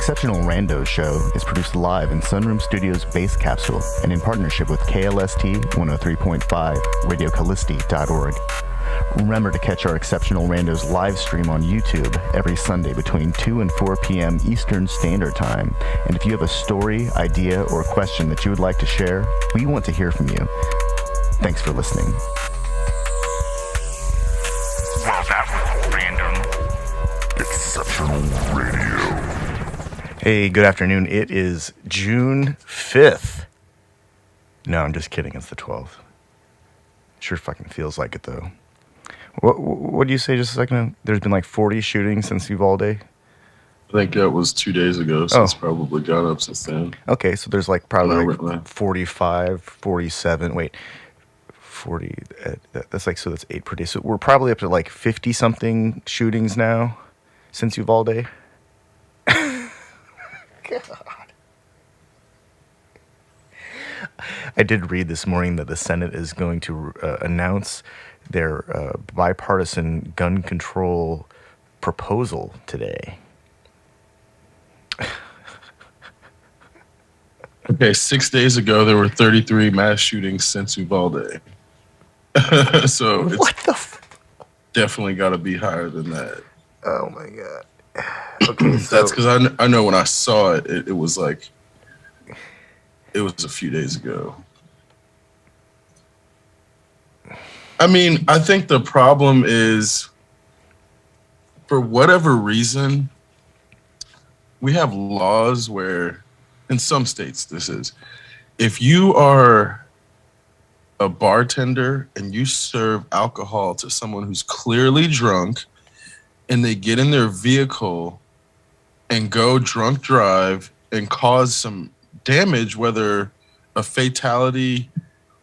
Exceptional Randos show is produced live in Sunroom Studios' base capsule and in partnership with KLST 103.5, RadioCallisti.org. Remember to catch our Exceptional Randos live stream on YouTube every Sunday between 2 and 4 p.m. Eastern Standard Time. And if you have a story, idea, or question that you would like to share, we want to hear from you. Thanks for listening. Well, that was random. Exceptional Radio. Hey, good afternoon. It is June 5th. No, I'm just kidding. It's the 12th. Sure fucking feels like it, though. What do you say just a second ago? There's been like 40 shootings since Uvalde? I think that was 2 days ago, so it's probably gone up since then. Okay, so there's like probably like 45, 47, wait, 40, that's like, so that's 8 per day. So we're probably up to like 50-something shootings now since Uvalde. God. I did read this morning that the Senate is going to announce their bipartisan gun control proposal today. Okay, 6 days ago, there were 33 mass shootings since Uvalde. So What the definitely got to be higher than that. Oh, my God. Okay, so that's because I know when I saw it, it was like, it was a few days ago. I mean, I think the problem is, for whatever reason, we have laws where, in some states this is, if you are a bartender and you serve alcohol to someone who's clearly drunk and they get in their vehicle and go drunk drive and cause some damage, whether a fatality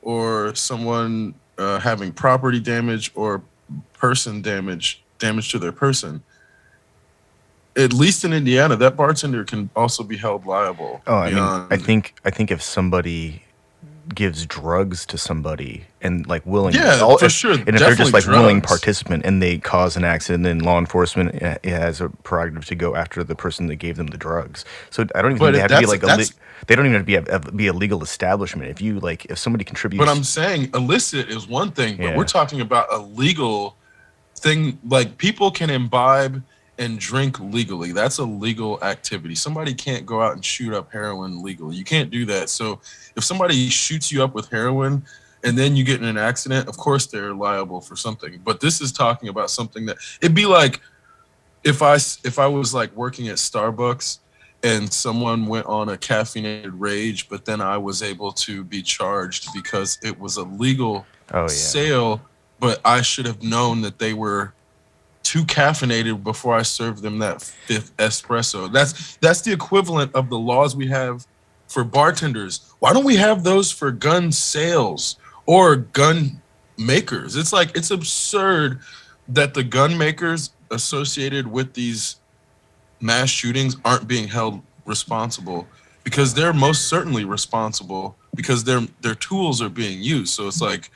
or someone having property damage or person damage to their person, at least in Indiana, that bartender can also be held liable. Oh, I mean, I think if somebody gives drugs to somebody and like willing, for sure, and if they're just like willing participant and they cause an accident, then law enforcement has a prerogative to go after the person that gave them the drugs. So I don't even think they have to be like they don't even have to be a legal establishment. If you like, if somebody contributes, but I'm saying illicit is one thing, but we're talking about a legal thing. Like, people can imbibe and drink legally. That's a legal activity. Somebody can't go out and shoot up heroin legally. You can't do that. So if somebody shoots you up with heroin and then you get in an accident, of course they're liable for something. But this is talking about something that, it'd be like if I was like working at Starbucks and someone went on a caffeinated rage, but then I was able to be charged because it was a legal sale, but I should have known that they were too caffeinated before I served them that 5th espresso. That's the equivalent of the laws we have for bartenders. Why don't we have those for gun sales or gun makers? It's like, it's absurd that the gun makers associated with these mass shootings aren't being held responsible, because they're most certainly responsible because their tools are being used. So it's like,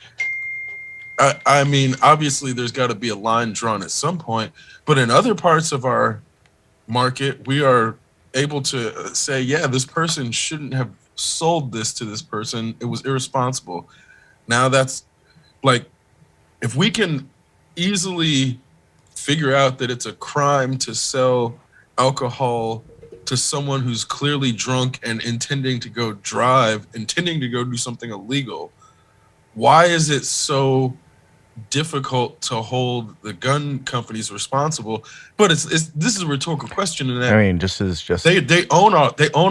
I mean, obviously there's got to be a line drawn at some point, but in other parts of our market, we are able to say, yeah, this person shouldn't have sold this to this person. It was irresponsible. Now that's like, if we can easily figure out that it's a crime to sell alcohol to someone who's clearly drunk and intending to go do something illegal, why is it so difficult to hold the gun companies responsible? But this is a rhetorical question. In that, I mean, they own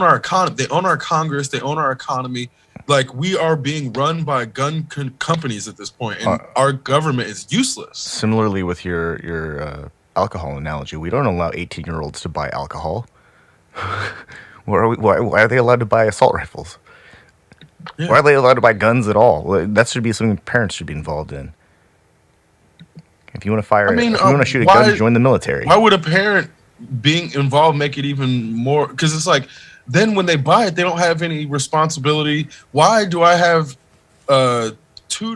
our economy, they own our Congress, they own our economy. Like, we are being run by gun companies at this point, and our government is useless. Similarly, with your alcohol analogy, we don't allow 18-year-olds to buy alcohol. Why are they allowed to buy assault rifles? Yeah. Why are they allowed to buy guns at all? That should be something parents should be involved in. If you want to if you want to shoot a gun, join the military. Why would a parent being involved make it even more? Because it's like, then when they buy it, they don't have any responsibility. Why do I have 2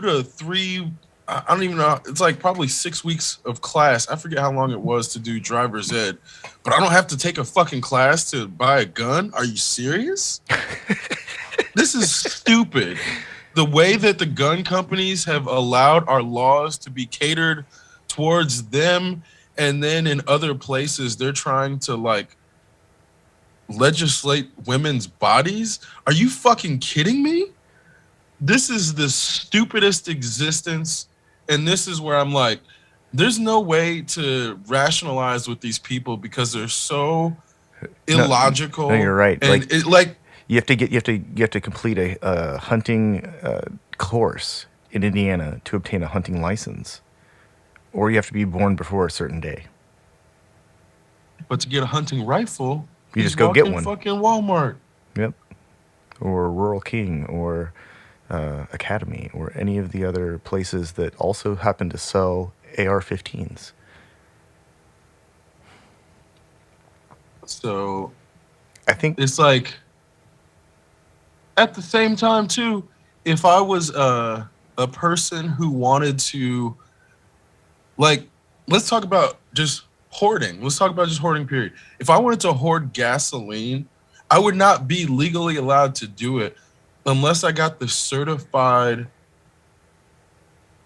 to 3 I don't even know. It's like probably 6 weeks of class. I forget how long it was to do driver's ed, but I don't have to take a fucking class to buy a gun. Are you serious? This is stupid. The way that the gun companies have allowed our laws to be catered towards them, and then in other places they're trying to like legislate women's bodies. Are you fucking kidding me? This is the stupidest existence. And this is where I'm like, there's no way to rationalize with these people because they're so illogical. No, you're right. And you have to complete a hunting course in Indiana to obtain a hunting license, or you have to be born before a certain day. But to get a hunting rifle, you just go get one. Fucking Walmart. Yep. Or Rural King, or Academy, or any of the other places that also happen to sell AR-15s. So I think it's like, at the same time too, if I was a person who wanted to, like, let's talk about just hoarding. Let's talk about just hoarding, period. If I wanted to hoard gasoline, I would not be legally allowed to do it unless I got the certified.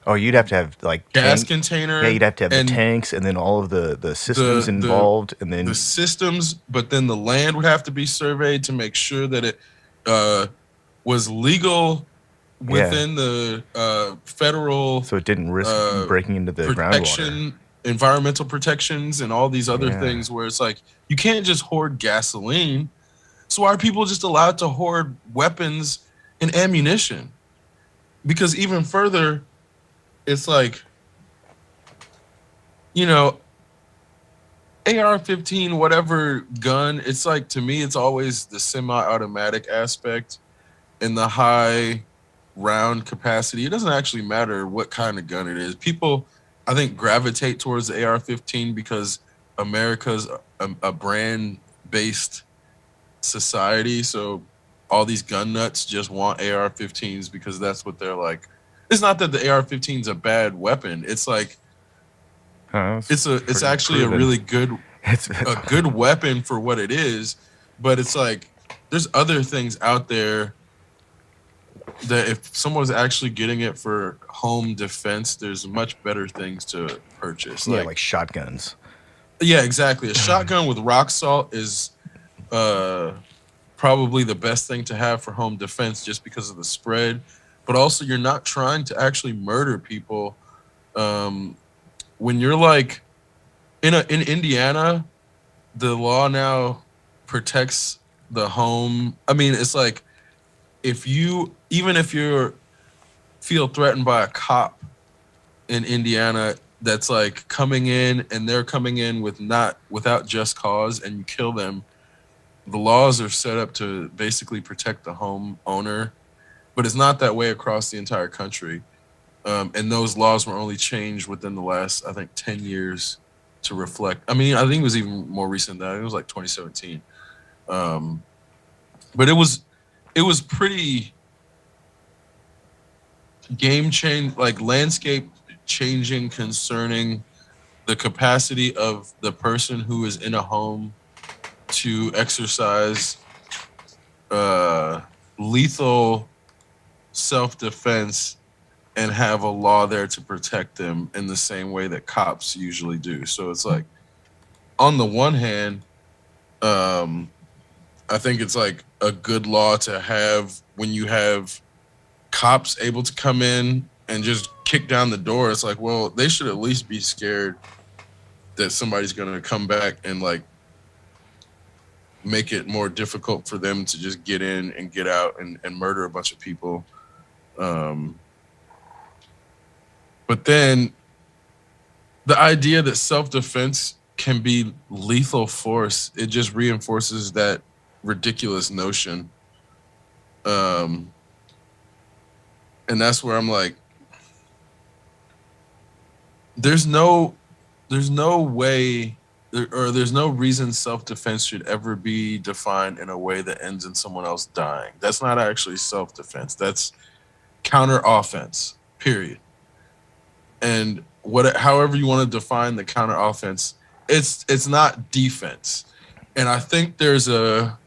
Oh, you'd have to have like gas container. Yeah, you'd have to have the tanks, and then all of the systems involved, and then the systems. But then the land would have to be surveyed to make sure that it was legal within the federal. So it didn't risk breaking into the groundwater. Environmental protections, and all these other things. Where it's like you can't just hoard gasoline. So why are people just allowed to hoard weapons and ammunition? Because even further, it's like, you know, AR-15, whatever gun, it's like, to me, it's always the semi-automatic aspect and the high round capacity. It doesn't actually matter what kind of gun it is. People, I think, gravitate towards the AR-15 because America's a brand-based society. So all these gun nuts just want AR-15s because that's what they're like. It's not that the AR-15 is a bad weapon. It's like it's actually proven. A really good a good weapon for what it is. But it's like there's other things out there that if someone's actually getting it for home defense, there's much better things to purchase. Like shotguns. Yeah, exactly. A shotgun with rock salt is probably the best thing to have for home defense just because of the spread. But also, you're not trying to actually murder people. When you're like in Indiana, the law now protects the home. I mean, it's like if you feel threatened by a cop in Indiana that's like coming in and they're coming in without just cause and you kill them, the laws are set up to basically protect the homeowner. But it's not that way across the entire country. And those laws were only changed within the last, I think, 10 years to reflect. I mean, I think it was even more recent than that. It was like 2017. But it was pretty landscape changing concerning the capacity of the person who is in a home to exercise lethal self-defense and have a law there to protect them in the same way that cops usually do. So it's like, on the one hand, I think it's like a good law to have when you have cops able to come in and just kick down the door. It's like, well, they should at least be scared that somebody's going to come back and like make it more difficult for them to just get in and get out and murder a bunch of people. But then the idea that self-defense can be lethal force, it just reinforces that ridiculous notion. And that's where I'm like, there's no way or there's no reason self-defense should ever be defined in a way that ends in someone else dying. That's not actually self-defense. That's counter offense, period. and however you want to define the counter offense, it's not defense. And I think there's a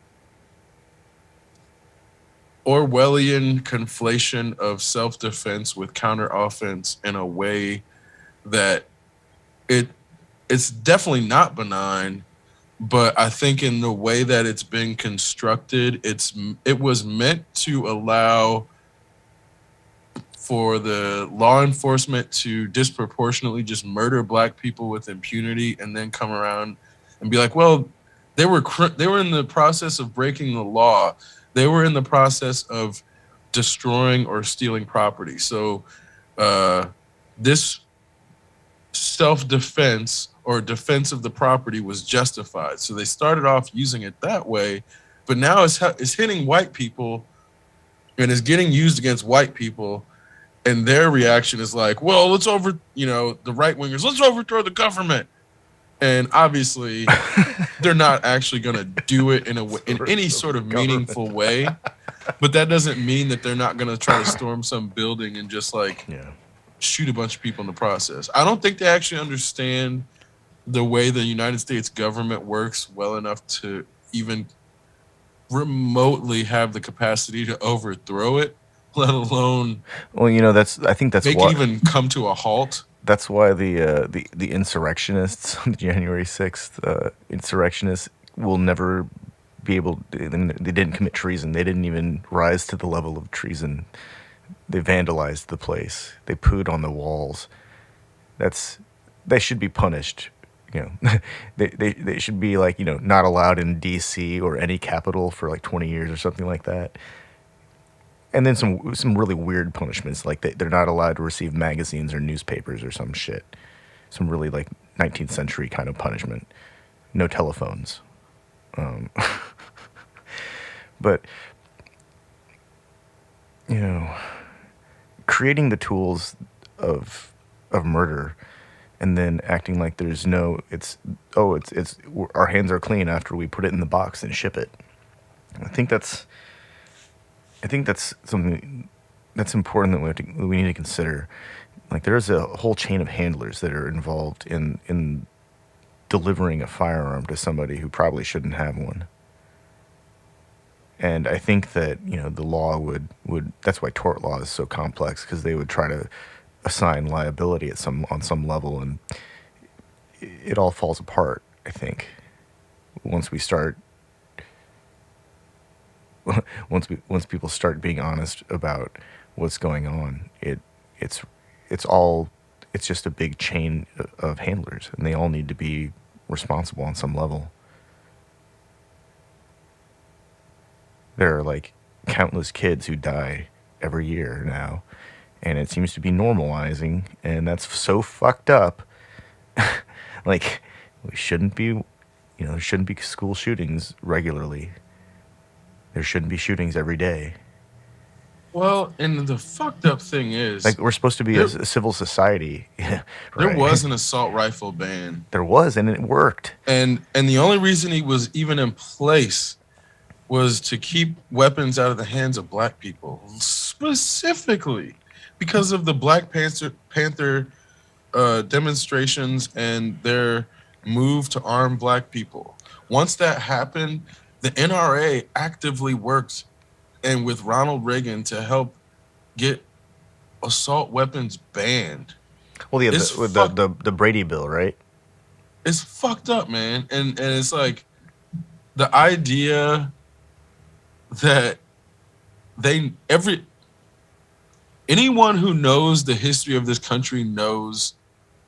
Orwellian conflation of self-defense with counter offense in a way that it's definitely not benign, but I think in the way that it's been constructed, it was meant to allow for the law enforcement to disproportionately just murder black people with impunity and then come around and be like, well, they were in the process of breaking the law. They were in the process of destroying or stealing property. So this self-defense or defense of the property was justified. So they started off using it that way, but now it's hitting white people and is getting used against white people. And their reaction is like, well, the right wingers, let's overthrow the government. And obviously, they're not actually going to do it in any sort of meaningful way. But that doesn't mean that they're not going to try to storm some building and just shoot a bunch of people in the process. I don't think they actually understand the way the United States government works well enough to even remotely have the capacity to overthrow it, let alone I think that's make why it even come to a halt. That's why the insurrectionists, the January 6th insurrectionists, will never be able. They didn't commit treason. They didn't even rise to the level of treason. They vandalized the place. They pooed on the walls. They should be punished. They should be not allowed in D.C. or any capital for 20 years or something like that. And then some really weird punishments, like they're not allowed to receive magazines or newspapers or some shit. Some really 19th century kind of punishment. No telephones. But creating the tools of murder and then acting like there's it's our hands are clean after we put it in the box and ship it. I think that's something that's important that we need to consider. There's a whole chain of handlers that are involved in delivering a firearm to somebody who probably shouldn't have one. And I think that the law would that's why tort law is so complex, because they would try to assign liability on some level, and it all falls apart. I think once people start being honest about what's going on, it's just a big chain of handlers, and they all need to be responsible on some level. There are countless kids who die every year now, and it seems to be normalizing, and that's so fucked up. We shouldn't be, there shouldn't be school shootings regularly. There shouldn't be shootings every day. Well, and the fucked up thing is, we're supposed to be a civil society. Right? There was an assault rifle ban. There was, and it worked. And the only reason he was even in place was to keep weapons out of the hands of black people, specifically because of the Black Panther demonstrations and their move to arm black people. Once that happened, the NRA actively worked and with Ronald Reagan to help get assault weapons banned. Well, yeah, the Brady bill, right? It's fucked up, man. And it's the idea that anyone who knows the history of this country knows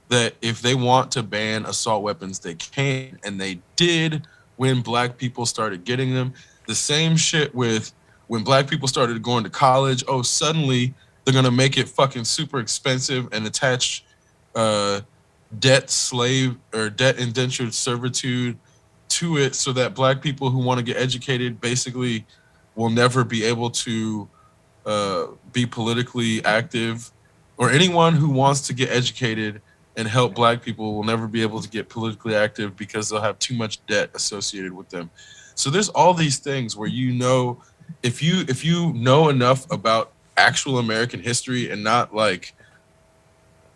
that if they want to ban assault weapons, they can, and they did when black people started getting them. The same shit with when black people started going to college. Oh, suddenly they're gonna make it fucking super expensive and attach debt indentured servitude to it, so that black people who want to get educated basically will never be able to be politically active, or anyone who wants to get educated and help black people will never be able to get politically active because they'll have too much debt associated with them. So there's all these things where if you know enough about actual American history and not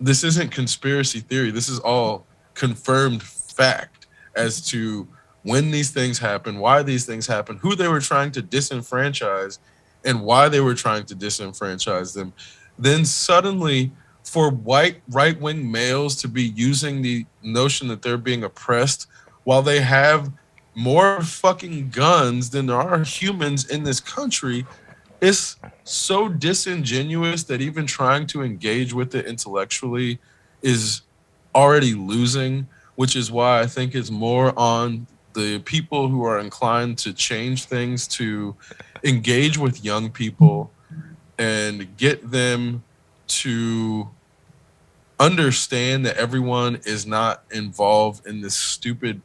this isn't conspiracy theory. This is all confirmed fact as to when these things happen, why these things happen, who they were trying to disenfranchise, and why they were trying to disenfranchise them. Then suddenly, for white right-wing males to be using the notion that they're being oppressed while they have more fucking guns than there are humans in this country, is so disingenuous that even trying to engage with it intellectually is already losing, which is why I think it's more on the people who are inclined to change things to engage with young people and get them to understand that everyone is not involved in this stupid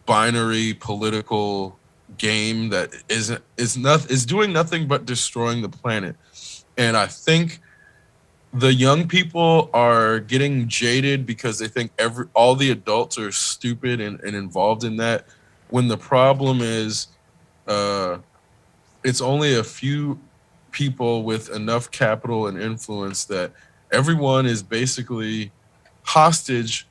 binary political game that is doing nothing but destroying the planet. And I think the young people are getting jaded because they think all the adults are stupid and involved in that, when the problem is it's only a few people with enough capital and influence that everyone is basically hostage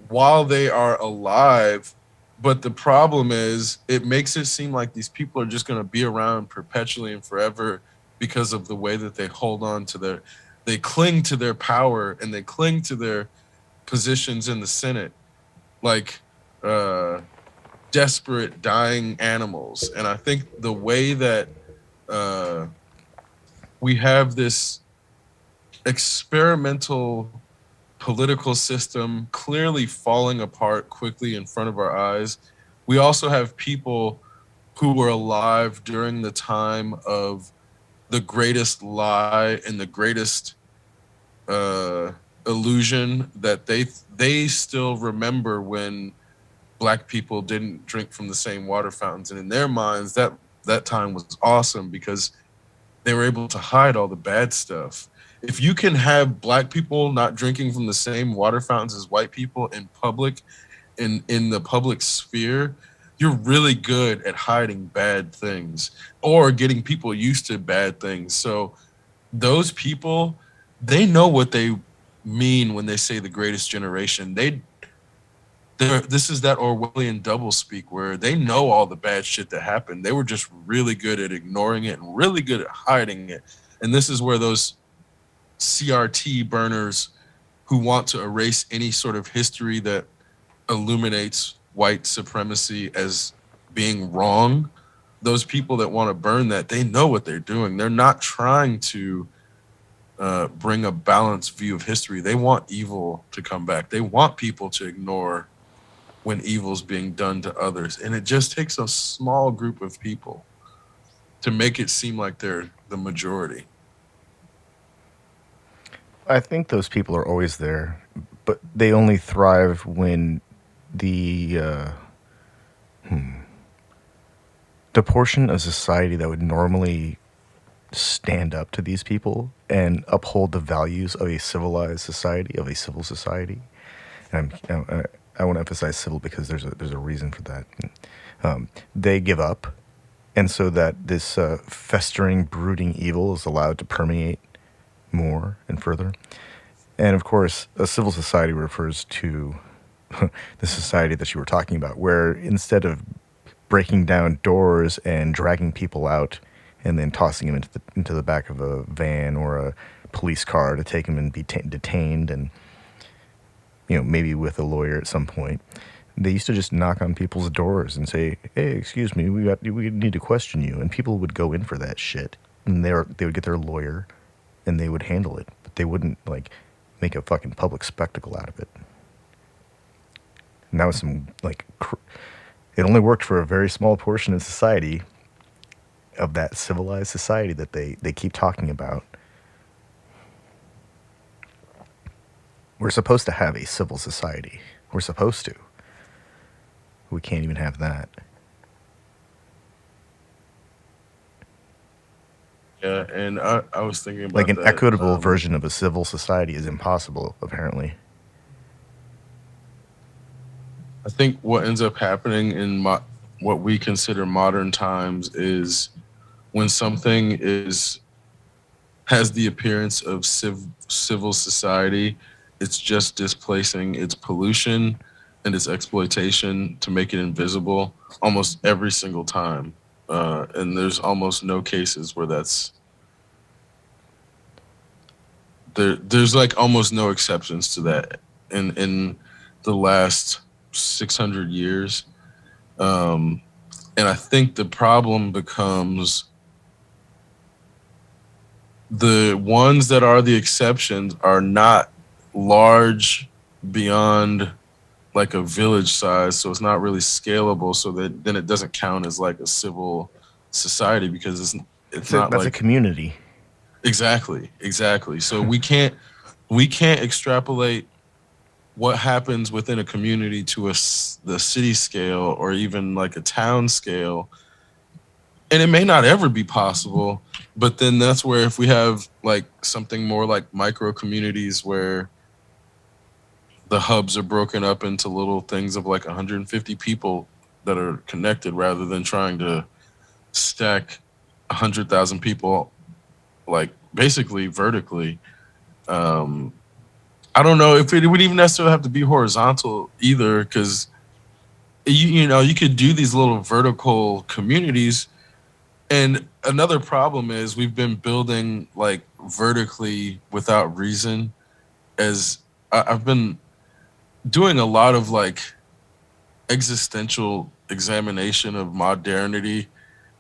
while they are alive. But the problem is it makes it seem like these people are just going to be around perpetually and forever because of the way that they hold on to they cling to their power and they cling to their positions in the Senate like desperate dying animals. And I think the way that we have this experimental political system clearly falling apart quickly in front of our eyes. We also have people who were alive during the time of the greatest lie and the greatest illusion that they still remember when Black people didn't drink from the same water fountains. And in their minds, that time was awesome because they were able to hide all the bad stuff. If you can have Black people not drinking from the same water fountains as white people in public, in the public sphere, you're really good at hiding bad things or getting people used to bad things. So those people, they know what they mean when they say the greatest generation. This is that Orwellian doublespeak where they know all the bad shit that happened. They were just really good at ignoring it and really good at hiding it. And this is where those CRT burners who want to erase any sort of history that illuminates white supremacy as being wrong, those people that want to burn that, they know what they're doing. They're not trying to bring a balanced view of history. They want evil to come back. They want people to ignore when evil's being done to others. And it just takes a small group of people to make it seem like they're the majority. I think those people are always there, but they only thrive when the portion of society that would normally stand up to these people and uphold the values of a civilized society, of a civil society. And I want to emphasize civil because there's a reason for that. They give up, and so that this festering, brooding evil is allowed to permeate more and further. And of course, a civil society refers to the society that you were talking about, where instead of breaking down doors and dragging people out and then tossing them into the back of a van or a police car to take them and be detained, and maybe with a lawyer at some point, they used to just knock on people's doors and say, "Hey, excuse me, we need to question you," and people would go in for that shit, and they would get their lawyer, and they would handle it, but they wouldn't make a fucking public spectacle out of it. And that was some it only worked for a very small portion of society, of that civilized society that they keep talking about. We're supposed to have a civil society. We're supposed to. We can't even have that. Yeah, and I was thinking about an that. Equitable version of a civil society is impossible, apparently. I think what ends up happening in what we consider modern times is when something is has the appearance of civil society. It's just displacing its pollution and its exploitation to make it invisible almost every single time. And there's almost no cases where there's like almost no exceptions to that in the last 600 years. And I think the problem becomes the ones that are the exceptions are not large beyond like a village size, so it's not really scalable, so that then it doesn't count as like a civil society because it's not that's like a community. Exactly. So we can't extrapolate what happens within a community to the city scale or even like a town scale. And it may not ever be possible, but then that's where if we have like something more like micro communities where the hubs are broken up into little things of like 150 people that are connected rather than trying to stack 100,000 people like basically vertically. I don't know if it would even necessarily have to be horizontal either, because you could do these little vertical communities. And another problem is we've been building like vertically without reason. As I've been doing a lot of like existential examination of modernity,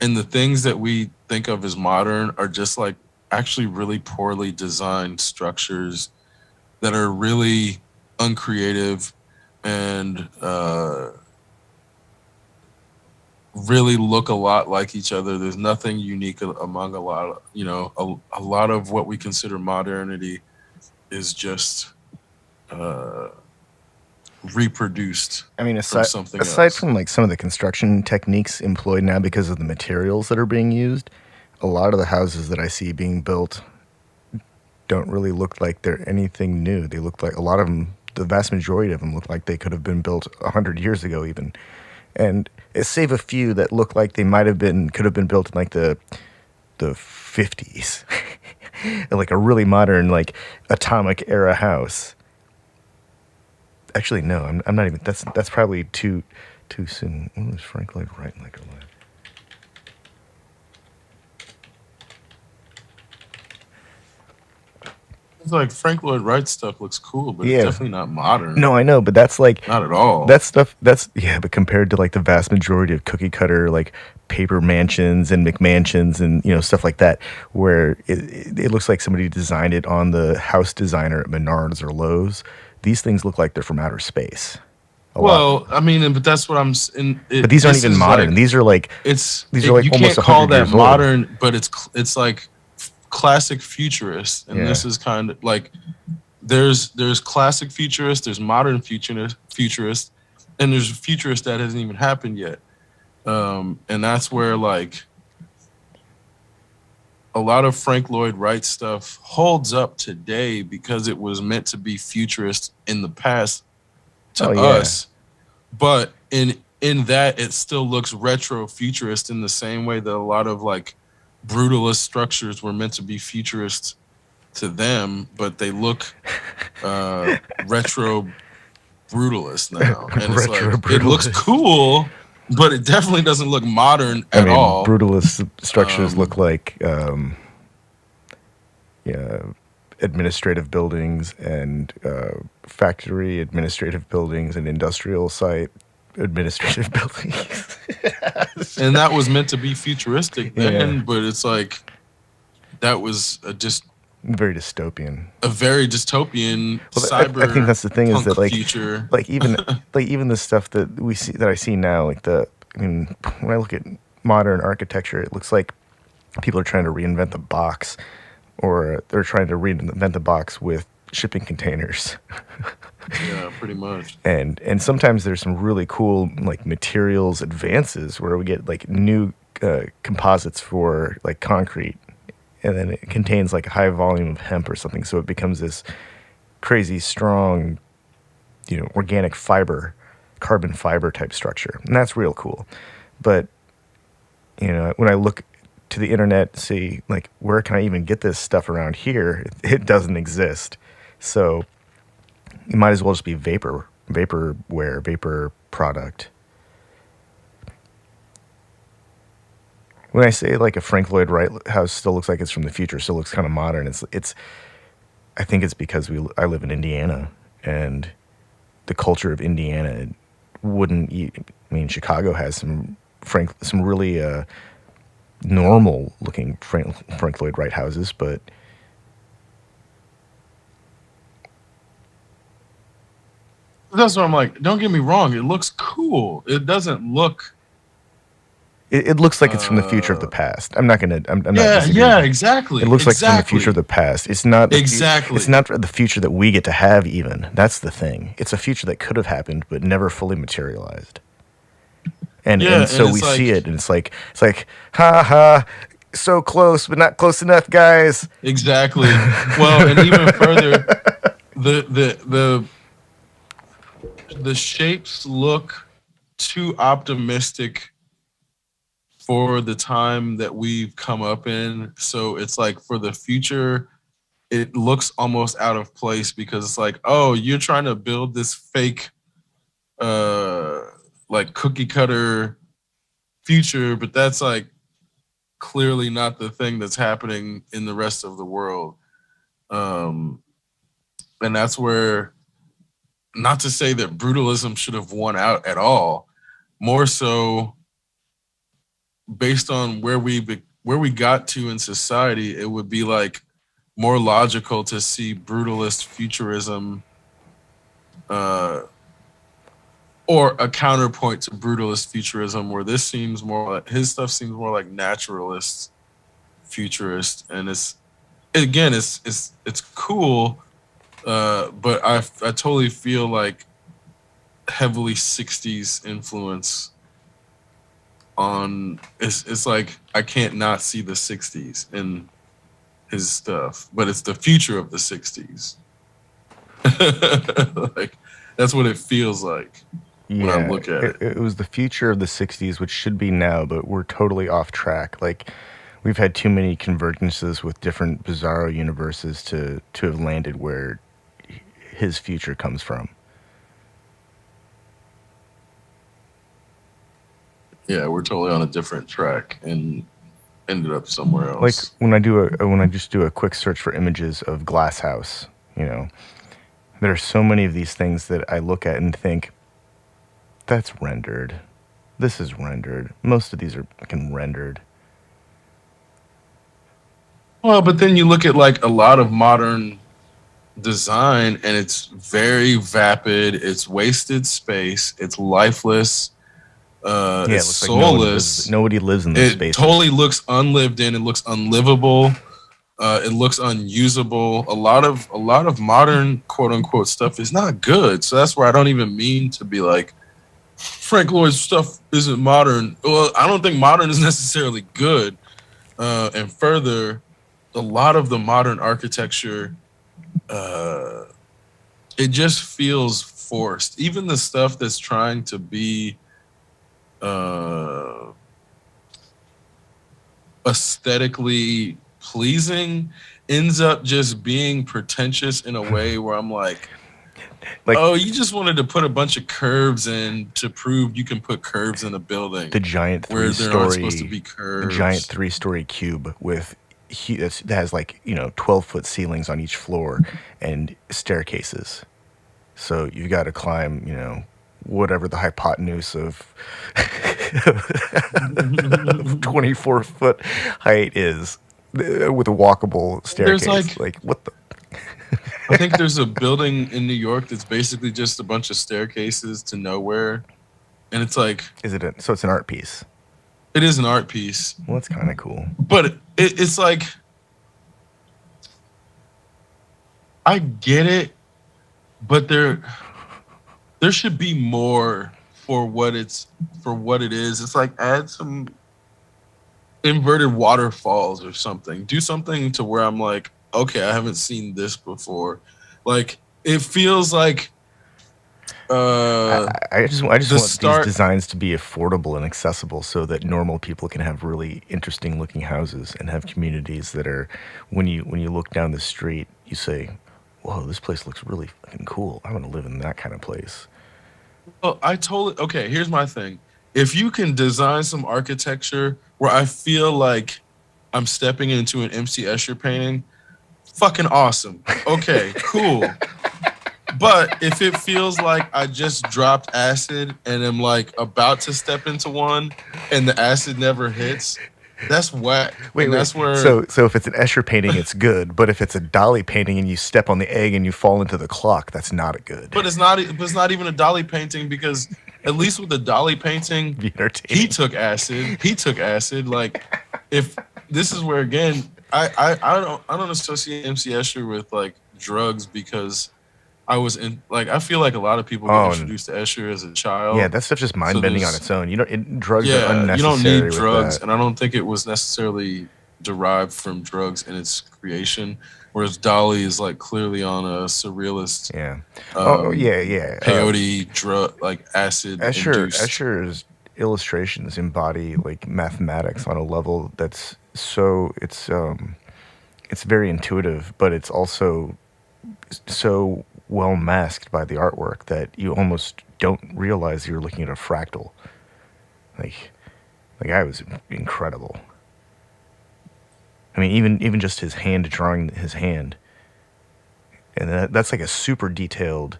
and the things that we think of as modern are just like actually really poorly designed structures that are really uncreative and really look a lot like each other. There's nothing unique among a lot of, a lot of what we consider modernity is just reproduced. I mean, from something aside else. from like some of the construction techniques employed now because of the materials that are being used, a lot of the houses that I see being built don't really look like they're anything new. They look like a lot of them, the vast majority of them look like they could have been built 100 years ago even. And save a few that look like they could have been built in like the 50s. Like a really modern, like atomic era house. Actually, no, I'm not even. That's probably too soon. When was Frank Lloyd Wright like alive? It's like Frank Lloyd Wright stuff looks cool, but Yeah. it's definitely not modern. No, I know, but that's like Not at all. that stuff. But compared to like the vast majority of cookie cutter like paper mansions and McMansions and stuff like that, where it looks like somebody designed it on the house designer at Menards or Lowe's. These things look like they're from outer space. A lot. I mean, but that's what I'm. But these aren't even modern. Like, these are like these are like you almost can't call 100 that years old. modern, but it's like classic futurist, and this is kind of like there's classic futurist, there's modern futurist, and there's futurist that hasn't even happened yet, and that's where like a lot of Frank Lloyd Wright stuff holds up today because it was meant to be futurist in the past to us, but in that it still looks retro futurist in the same way that a lot of like brutalist structures were meant to be futurist to them, but they look retro brutalist now, and it's like it looks cool, but it definitely doesn't look modern at all. Brutalist structures look like administrative buildings and factory administrative buildings and industrial site administrative buildings. And that was meant to be futuristic then, but it's like that was very dystopian. A very dystopian cyber. I think that's the thing is that like future. like even the stuff that I see now, like when I look at modern architecture, it looks like people are trying to reinvent the box, or they're trying to reinvent the box with shipping containers. Yeah, pretty much. And sometimes there's some really cool like materials advances where we get like new composites for like concrete, and then it contains like a high volume of hemp or something, so it becomes this crazy strong, organic fiber, carbon fiber type structure, and that's real cool. But when I look to the internet, see like where can I even get this stuff around here? It doesn't exist. So it might as well just be vaporware, vapor product. When I say like a Frank Lloyd Wright house still looks like it's from the future, still looks kind of modern. It's I think it's because I live in Indiana, and the culture of Indiana wouldn't. I mean, Chicago has some really normal looking Frank Lloyd Wright houses, but that's what I'm like. Don't get me wrong; it looks cool. It doesn't look. It looks like it's from the future of the past. I'm not gonna. I'm not. Yeah, exactly. It looks like from the future of the past. It's not exactly. It's not the future that we get to have. Even that's the thing. It's a future that could have happened but never fully materialized. And so we see it, and it's like ha ha, so close but not close enough, guys. Exactly. Well, and even further, the shapes look too optimistic for the time that we've come up in. So it's like for the future, it looks almost out of place because it's like, oh, you're trying to build this fake like cookie cutter future, but that's like clearly not the thing that's happening in the rest of the world. And that's where, not to say that brutalism should have won out at all, more so based on where we got to in society, it would be like more logical to see brutalist futurism or a counterpoint to brutalist futurism, where this seems more like, his stuff seems more like naturalist futurist, and it's cool, but I totally feel like heavily 60s influence on it's like I can't not see the 60s in his stuff, but it's the future of the 60s. Like that's what it feels like when I look at it. It was the future of the 60s, which should be now, but we're totally off track. Like we've had too many convergences with different bizarro universes to have landed where his future comes from. Yeah, we're totally on a different track and ended up somewhere else. Like when I just do a quick search for images of Glass House, there are so many of these things that I look at and think, that's rendered. This is rendered. Most of these are fucking rendered. Well, but then you look at like a lot of modern design and it's very vapid, it's wasted space, it's lifeless. It's soulless. Like nobody lives in those spaces. It totally looks unlived in. It looks unlivable. It looks unusable. A lot of modern quote unquote stuff is not good. So that's where I don't even mean to be like Frank Lloyd's stuff isn't modern. Well, I don't think modern is necessarily good. And further, a lot of the modern architecture, it just feels forced. Even the stuff that's trying to be aesthetically pleasing ends up just being pretentious in a way where I'm like, oh, you just wanted to put a bunch of curves in to prove you can put curves in a building. The giant where there aren't supposed to be curves. The giant 3-story cube with that has 12-foot ceilings on each floor and staircases. So you've got to climb, whatever the hypotenuse of 24-foot height is, with a walkable staircase. There's what the? I think there's a building in New York that's basically just a bunch of staircases to nowhere, and it's like, so it's an art piece. It is an art piece. Well, that's kind of cool. But it's like, I get it, but there should be more for what it is. It's like add some inverted waterfalls or something. Do something to where I'm like, okay, I haven't seen this before. Like it feels like I just The want these start. designs to be affordable and accessible so that normal people can have really interesting looking houses and have communities that are when you look down the street, you say, "Whoa, this place looks really fucking cool. I want to live in that kind of place." Oh, I totally. Okay, here's my thing. If you can design some architecture where I feel like I'm stepping into an MC Escher painting, fucking awesome. Okay, cool. But if it feels like I just dropped acid and am like about to step into one and the acid never hits, that's whack. Wait, And wait. that's where, So if it's an Escher painting, it's good. But if it's a Dali painting and you step on the egg and you fall into the clock, that's not a good. but it's not even a Dali painting because at least with the Dali painting, Be entertaining. he took acid. He took acid. Like if this is where again, I don't associate MC Escher with like drugs because I was in like I feel like a lot of people get Oh, introduced to Escher as a child. yeah, that stuff's just mind So bending on there's its own. Drugs are yeah, you don't unnecessary need with drugs, that. and I don't think it was necessarily derived from drugs in its creation. Whereas Dolly is like clearly on a surrealist, Yeah. um, Yeah. peyote drug, like acid induced. Escher's illustrations embody like mathematics on a level that's so it's very intuitive, but it's also so well masked by the artwork that you almost don't realize you're looking at a fractal. Like the guy was incredible. I mean, even just his hand drawing his hand, and that's like a super detailed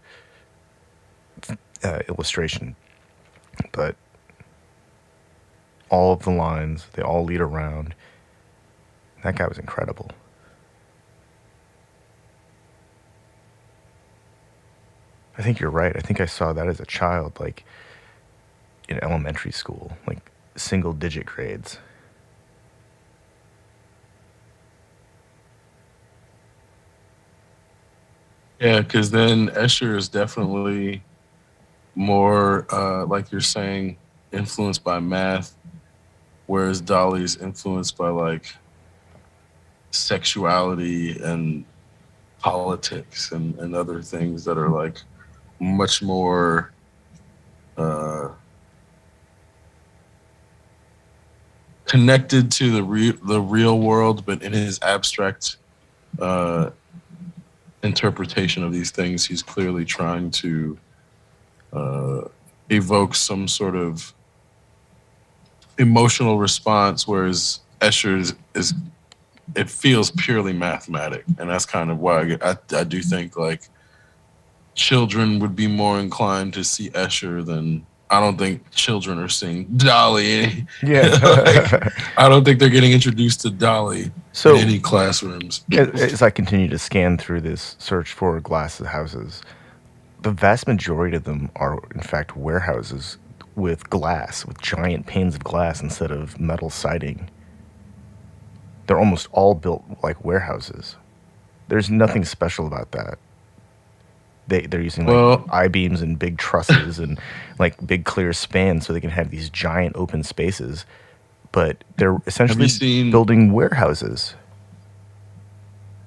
illustration. But all of the lines, they all lead around. That guy was incredible. I think you're right. I think I saw that as a child, like in elementary school, like single digit grades. Yeah, because then Escher is definitely more, like you're saying, influenced by math, whereas Dolly's influenced by like sexuality and politics and other things that are like much more uh, connected to the real world, but in his abstract uh, interpretation of these things, he's clearly trying to uh, evoke some sort of emotional response, whereas Escher is it feels purely mathematic, and that's kind of why I do think like children would be more inclined to see Escher than I don't think children are seeing Dolly. Yeah. Like, I don't think they're getting introduced to Dolly So- in any classrooms. As I continue to scan through this search for glass houses, the vast majority of them are, in fact, warehouses with glass, with giant panes of glass instead of metal siding. They're almost all built like warehouses. There's nothing special about that. They're using like Well- I-beams and big trusses and like big clear spans so they can have these giant open spaces. But they're essentially seen- building warehouses.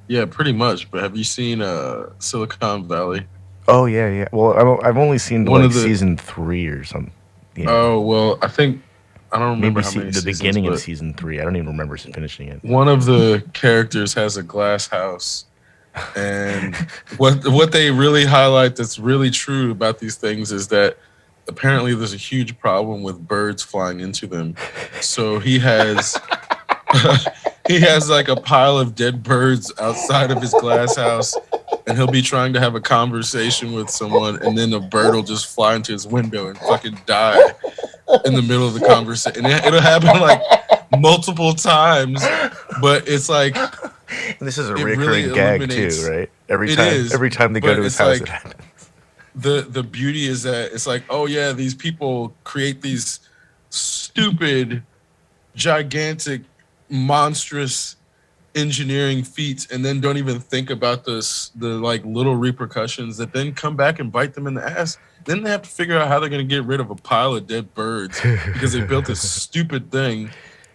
Yeah, pretty much. But have you seen Silicon Valley? Oh yeah. Well, I've only seen One like of the- season 3 or something. Yeah. Oh well, I don't remember Maybe how many the seasons, beginning of but season 3. I don't even remember finishing it. one of the characters has a glass house, and what they really highlight that's really true about these things is that apparently there's a huge problem with birds flying into them. So he has he has like a pile of dead birds outside of his glass house, and he'll be trying to have a conversation with someone, and then a bird will just fly into his window and fucking die in the middle of the conversation. And it'll happen like multiple times, but it's like And this is a it recurring really gag illuminates- too, right? It is, every time they go but to his it's house, like- it happens. the beauty is that it's like, oh yeah, these people create these stupid, gigantic, monstrous engineering feats and then don't even think about the like little repercussions that then come back and bite them in the ass. Then they have to figure out how they're going to get rid of a pile of dead birds because they built this stupid thing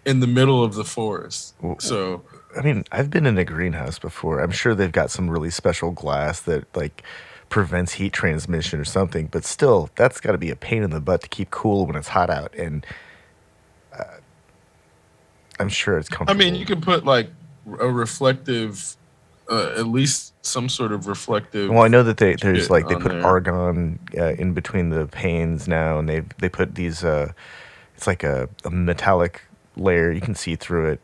in the middle of the forest. So I mean, I've been in a greenhouse before. I'm sure they've got some really special glass that like prevents heat transmission or something. But still, that's got to be a pain in the butt to keep cool when it's hot out. And I'm sure it's comfortable. I mean, you could put like a reflective, at least some sort of reflective. Well, I know that they put there. argon in between the panes now, and they put these. It's like a metallic layer. You can see through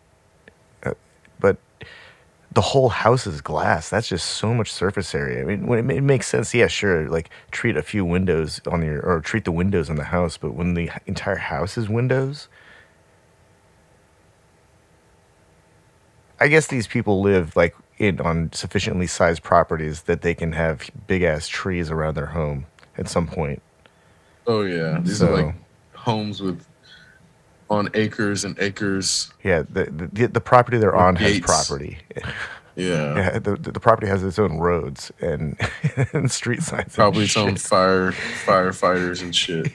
it, but the whole house is glass. That's just so much surface area. I mean, when it makes sense, yeah, sure. Like treat a few windows or treat the windows on the house, but when the entire house is windows. I guess these people live like on sufficiently sized properties that they can have big ass trees around their home at some point. Oh yeah, these are like homes on acres and acres. Yeah, the property they're on has property. Yeah, the property has its own roads and, and street signs. Probably its own firefighters and shit.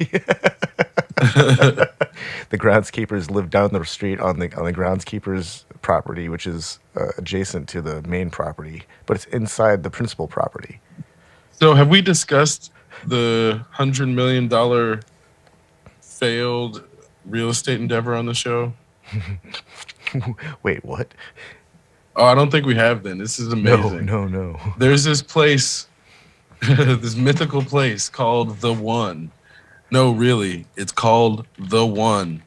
The groundskeepers live down the street on the groundskeeper's property, which is adjacent to the main property, but it's inside the principal property. So, have we discussed the $100 million failed real estate endeavor on the show? Wait, what? Oh, I don't think we have. Then this is amazing. No. There's this place, this mythical place called The One. No, really, it's called The One.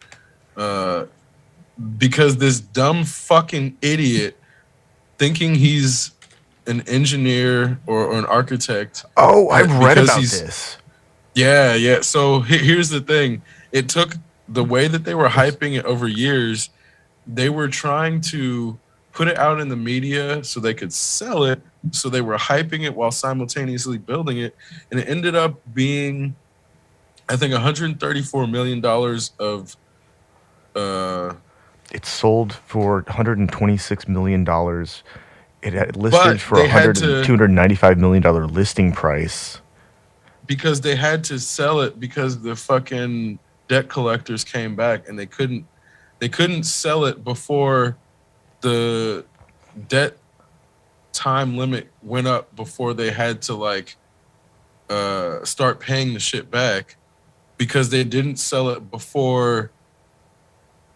Because this dumb fucking idiot, thinking he's an engineer or an architect. Oh, I've read about this. Yeah. So here's the thing. It took the way that they were hyping it over years. They were trying to put it out in the media so they could sell it. So they were hyping it while simultaneously building it. And it ended up being, I think, $134 million of... It sold for $126 million. It had listed for $295 million listing price. Because they had to sell it because the fucking debt collectors came back and they couldn't sell it before the debt time limit went up, before they had to like start paying the shit back, because they didn't sell it before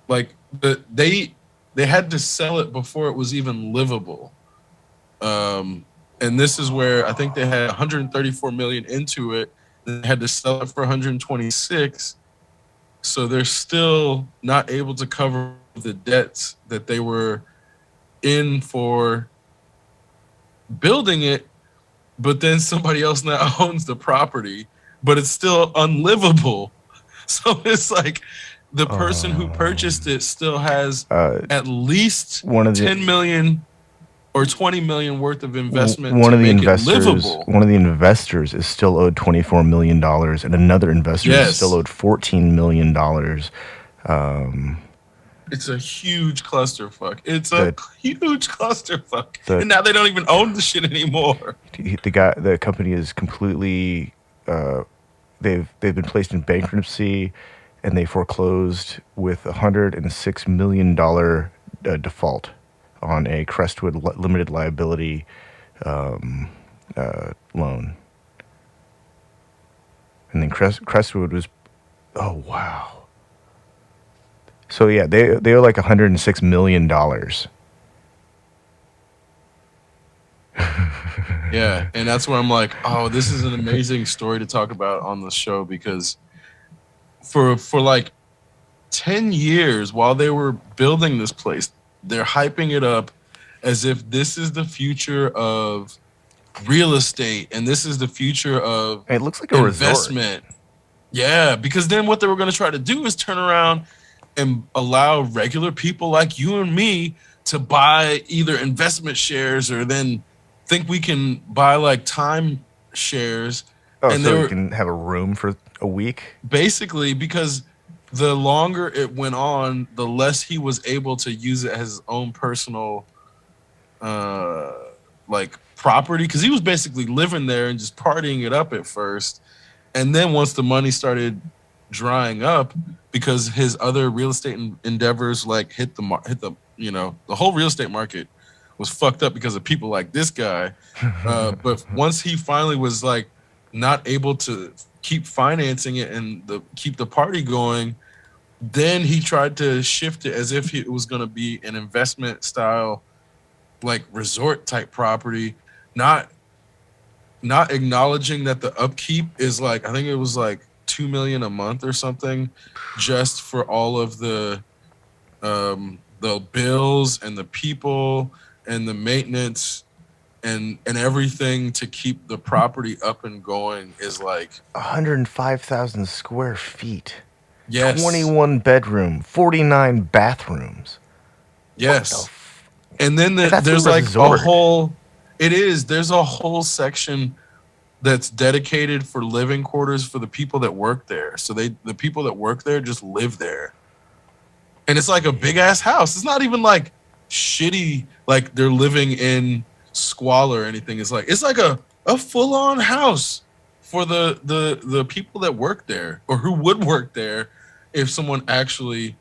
like they had to sell it before it was even livable. And this is where I think they had 134 million into it. They had to sell it for 126. So they're still not able to cover the debts that they were in for building it. But then somebody else now owns the property, but it's still unlivable. So it's like the person who purchased it still has at least 10 million or 20 million worth of investment to make it livable. One of the investors is still owed $24 million, and another investor is still owed $14 million. It's a huge clusterfuck. And now they don't even own the shit anymore. The company is completely. They've been placed in bankruptcy, and they foreclosed with $106 million default on a Crestwood limited liability loan. And then Crestwood was, oh wow. So yeah, they owe like $106 million. Yeah, and that's where I'm like, oh, this is an amazing story to talk about on the show, because for like 10 years while they were building this place, they're hyping it up as if this is the future of real estate and this is the future of it looks like a investment. Resort. Yeah, because then what they were going to try to do is turn around and allow regular people like you and me to buy either investment shares, or then think we can buy like time shares. Oh, and so we can have a room for a week? Basically, because the longer it went on, the less he was able to use it as his own personal like property, because he was basically living there and just partying it up at first. And then once the money started drying up, because his other real estate endeavors like hit the the whole real estate market was fucked up because of people like this guy. But once he finally was like not able to keep financing it and keep the party going, then he tried to shift it as if it was going to be an investment style, like resort type property, not acknowledging that the upkeep is like, I think it was like $2 million a month or something, just for all of the bills and the people and the maintenance and everything to keep the property up and going is like 105,000 square feet. Yes. 21 bedroom, 49 bathrooms. Yes. And then there's like there's a whole section that's dedicated for living quarters for the people that work there. So the people that work there just live there. And it's like a big ass house. It's not even like shitty, like they're living in squalor or anything. It's like a full on house for the people that work there or who would work there if someone actually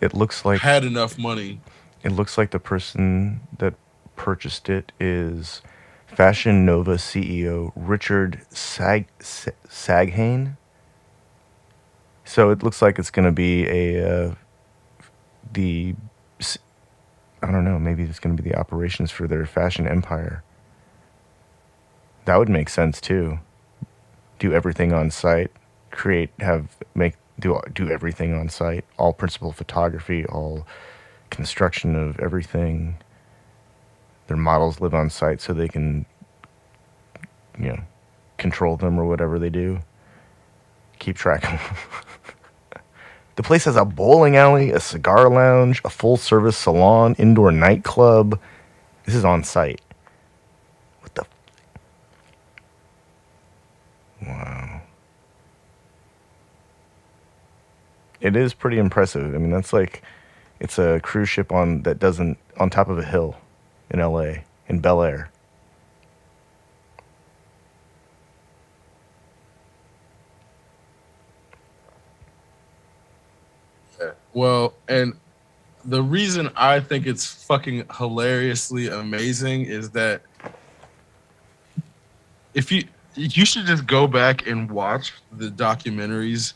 it looks like had enough money. It looks like the person that purchased it is Fashion Nova CEO Richard Saghane. So it looks like it's going to be I don't know, maybe it's going to be the operations for their fashion empire. That would make sense too. Do everything on site, do everything on site, all principal photography, all construction of everything. Their models live on site so they can, control them or whatever they do. Keep track of them. The place has a bowling alley, a cigar lounge, a full-service salon, indoor nightclub. This is on site. What the? Wow. It is pretty impressive. I mean, that's like, it's a cruise ship on top of a hill in LA, in Bel Air. Well, and the reason I think it's fucking hilariously amazing is that if you should just go back and watch the documentaries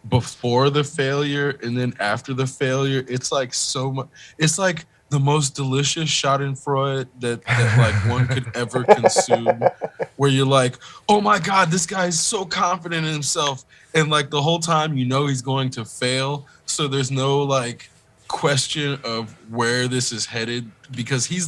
before the failure and then after the failure. It's like so much. It's like the most delicious Schadenfreude that like one could ever consume, where you're like, oh my God, this guy is so confident in himself. And like the whole time, he's going to fail. So there's no like question of where this is headed, because he's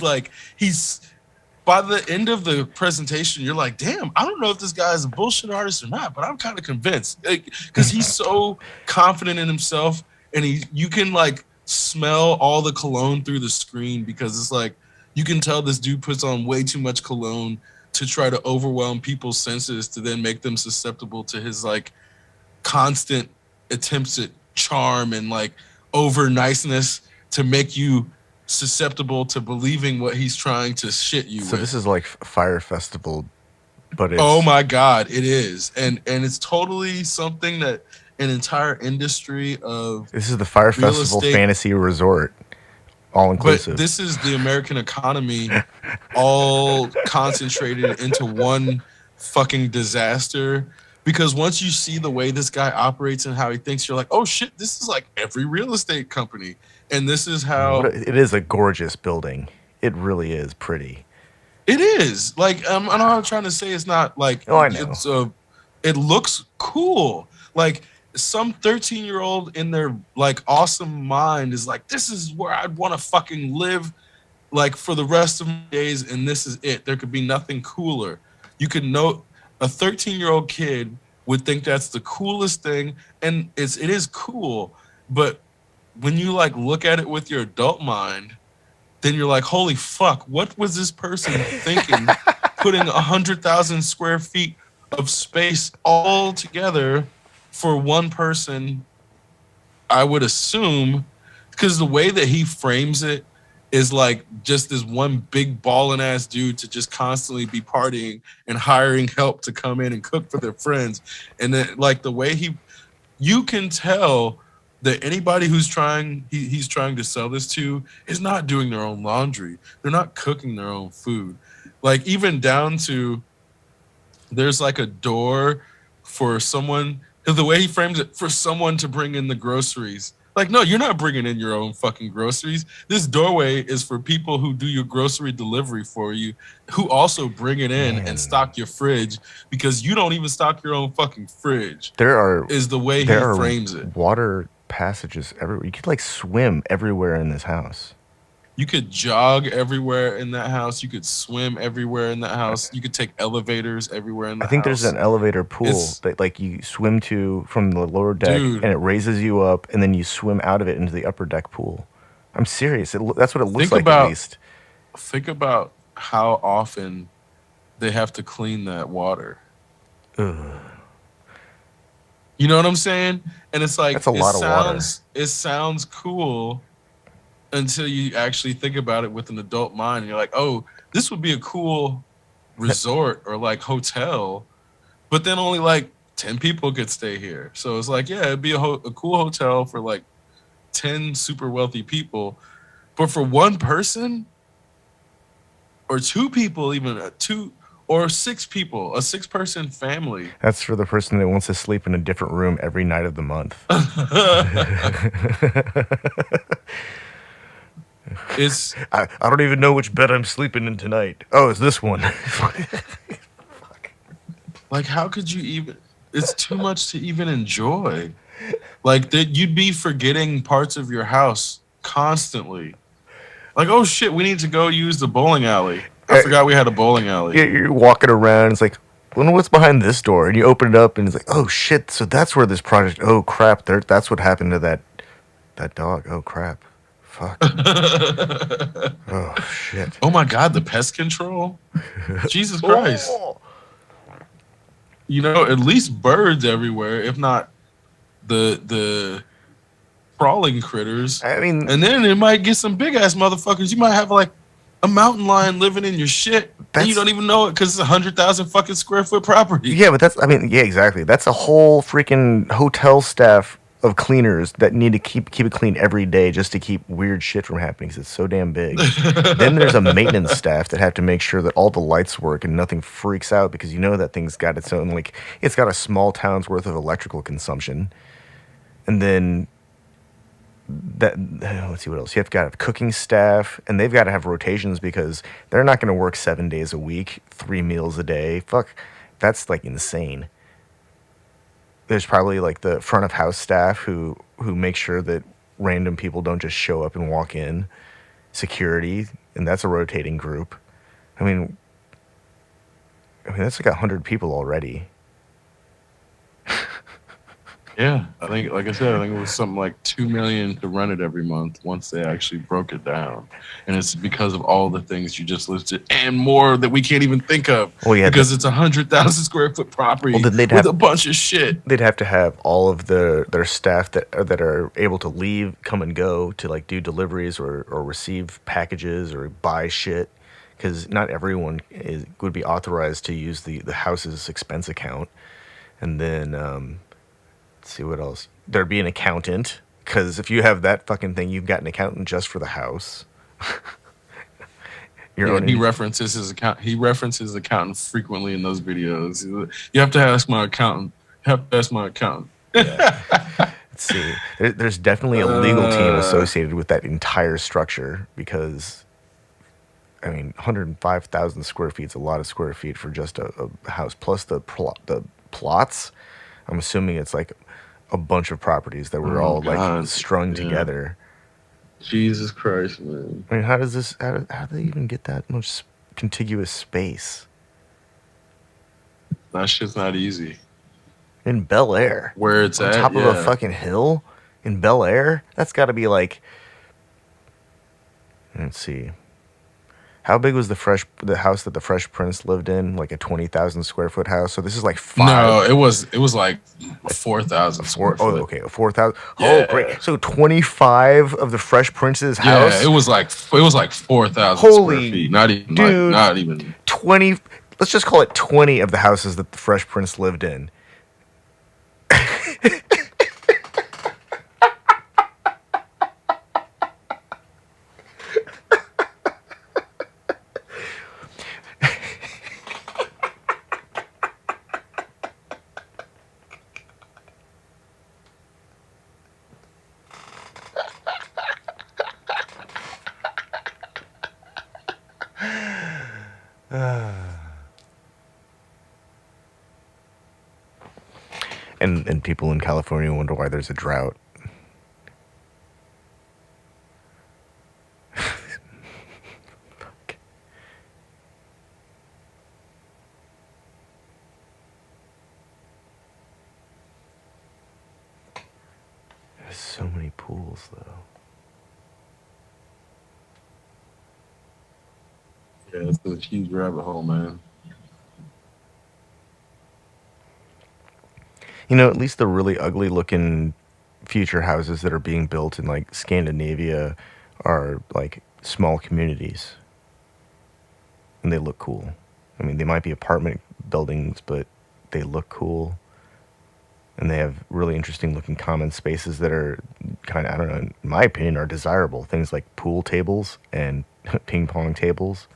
by the end of the presentation, you're like, damn, I don't know if this guy is a bullshit artist or not, but I'm kind of convinced, because he's so confident in himself, and you can like smell all the cologne through the screen, because it's like you can tell this dude puts on way too much cologne to try to overwhelm people's senses to then make them susceptible to his like constant attempts at charm and like over niceness to make you susceptible to believing what he's trying to shit you with. So this is like Fire Festival, but it's... Oh my God, it is. And it's totally something that an entire industry of... This is the Fire Festival fantasy resort, all inclusive. But this is the American economy all concentrated into one fucking disaster. Because once you see the way this guy operates and how he thinks, you're like, oh shit, this is like every real estate company. And this is how... It is a gorgeous building. It really is pretty. It is. Like, I know what I'm trying to say. It's not like... Oh, I know. It looks cool. Like, some 13-year-old in their, like, awesome mind is like, this is where I'd want to fucking live, like, for the rest of my days, and this is it. There could be nothing cooler. You could know... A 13-year-old kid would think that's the coolest thing, and it is cool, but when you like look at it with your adult mind, then you're like, holy fuck, what was this person thinking putting 100,000 square feet of space all together for one person? I would assume, because the way that he frames it is like just this one big ballin' ass dude to just constantly be partying and hiring help to come in and cook for their friends. And then like the way you can tell that anybody who's he's trying to sell this to is not doing their own laundry. They're not cooking their own food. Like even down to there's like a door for someone, because the way he frames it, for someone to bring in the groceries. Like, no, you're not bringing in your own fucking groceries. This doorway is for people who do your grocery delivery for you, who also bring it in and stock your fridge, because you don't even stock your own fucking fridge. Is the way he frames it. Water passages everywhere. You could like swim everywhere in this house. You could jog everywhere in that house. You could swim everywhere in that house. You could take elevators everywhere in the house. I think there's an elevator pool that like you swim to from the lower deck, and it raises you up, and then you swim out of it into the upper deck pool. I'm serious. That's what it looks like at least. Think about how often they have to clean that water. Ugh. You know what I'm saying? And it's like, that's a lot of water. It sounds cool until you actually think about it with an adult mind. And you're like, oh, this would be a cool resort or like hotel, but then only like 10 people could stay here. So it's like, yeah, it'd be a cool hotel for like 10 super wealthy people, but for one person or two people, even two or six people, a 6-person family. That's for the person that wants to sleep in a different room every night of the month. I don't even know which bed I'm sleeping in tonight. Oh, it's this one. Fuck. Like, how could you even? It's too much to even enjoy. Like that, you'd be forgetting parts of your house constantly. Like, oh shit, we need to go use the bowling alley. I forgot we had a bowling alley. You're walking around. It's like, wonder what's behind this door, and you open it up, and it's like, oh shit. So that's where this project. Oh crap. That's what happened to that dog. Oh crap. Fuck. Oh shit. Oh my god, the pest control. Jesus Christ. You know, at least birds everywhere, if not the crawling critters. I mean, and then it might get some big ass motherfuckers. You might have like a mountain lion living in your shit, and you don't even know it because it's 100,000 fucking square foot property. Yeah, but yeah, exactly. That's a whole freaking hotel staff of cleaners that need to keep it clean every day just to keep weird shit from happening because it's so damn big. Then there's a maintenance staff that have to make sure that all the lights work and nothing freaks out because you know that thing's got its own, like, it's got a small town's worth of electrical consumption. And then let's see what else. You have got to have cooking staff, and they've got to have rotations because they're not going to work 7 days a week, 3 meals a day. Fuck, that's like insane. There's probably like the front of house staff who make sure that random people don't just show up and walk in. Security, and that's a rotating group. I mean that's like 100 people already. Yeah, I think, like I said, I think it was something like $2 million to run it every month once they actually broke it down, and it's because of all the things you just listed and more that we can't even think of. Well, yeah, because it's 100,000 square foot property with a bunch of shit. They'd have to have all of their staff that are able to leave, come and go to like do deliveries or receive packages or buy shit, because not everyone would be authorized to use the house's expense account, and then. See what else. There'd be an accountant, because if you have that fucking thing, you've got an accountant just for the house. He references his account. He references accountant frequently in those videos. You have to ask my accountant. Yeah. Let's see. There's definitely a legal team associated with that entire structure, because 105,000 square feet is a lot of square feet for just a house, plus the plots. I'm assuming it's like a bunch of properties that were like strung together. Jesus Christ, man. I mean, how do they even get that much contiguous space? That shit's not easy. In Bel Air, where it's on top of a fucking hill in Bel Air, that's got to be like. Let's see. How big was the house that the Fresh Prince lived in? Like a 20,000 square foot house. So this is like 5. No, it was like 4,000 square foot. Oh, okay, 4,000. Yeah. Oh, great. So 25 of the Fresh Prince's house. Yeah, it was like 4,000 square feet. Not even 20. Let's just call it 20 of the houses that the Fresh Prince lived in. And people in California wonder why there's a drought. There's so many pools, though. Yeah, it's a huge rabbit hole, man. You know, at least the really ugly looking future houses that are being built in like Scandinavia are like small communities. And they look cool. I mean, they might be apartment buildings, but they look cool. And they have really interesting looking common spaces that are kind of, I don't know, in my opinion, are desirable. Things like pool tables and ping pong tables,